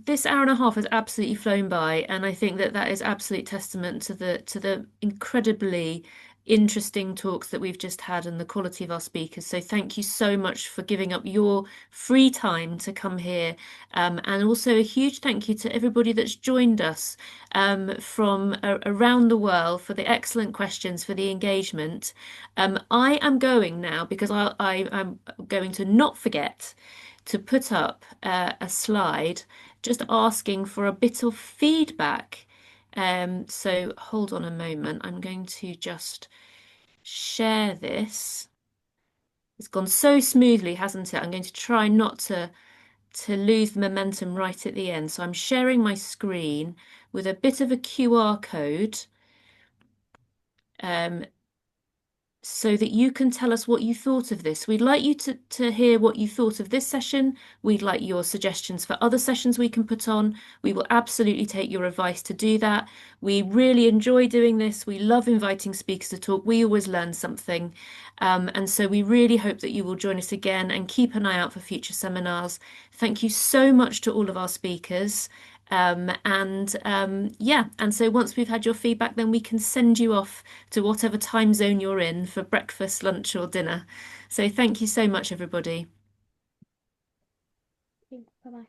this hour and a half has absolutely flown by, and I think that is absolute testament to the incredibly interesting talks that we've just had and the quality of our speakers. So thank you so much for giving up your free time to come here. And also a huge thank you to everybody that's joined us from around the world for the excellent questions, for the engagement. I am going now because I'm going to not forget to put up a slide just asking for a bit of feedback. So hold on a moment. I'm going to just share this. It's gone so smoothly, hasn't it? I'm going to try not to lose the momentum right at the end. So I'm sharing my screen with a bit of a QR code. So that you can tell us what you thought of this. We'd like you to hear what you thought of this session. We'd like your suggestions for other sessions we can put on. We will absolutely take your advice to do that. We really enjoy doing this. We love inviting speakers to talk. We always learn something. And so we really hope that you will join us again and keep an eye out for future seminars. Thank you so much to all of our speakers. Yeah, and so once we've had your feedback, then we can send you off to whatever time zone you're in for breakfast, lunch, or dinner. So thank you so much, everybody. Bye bye.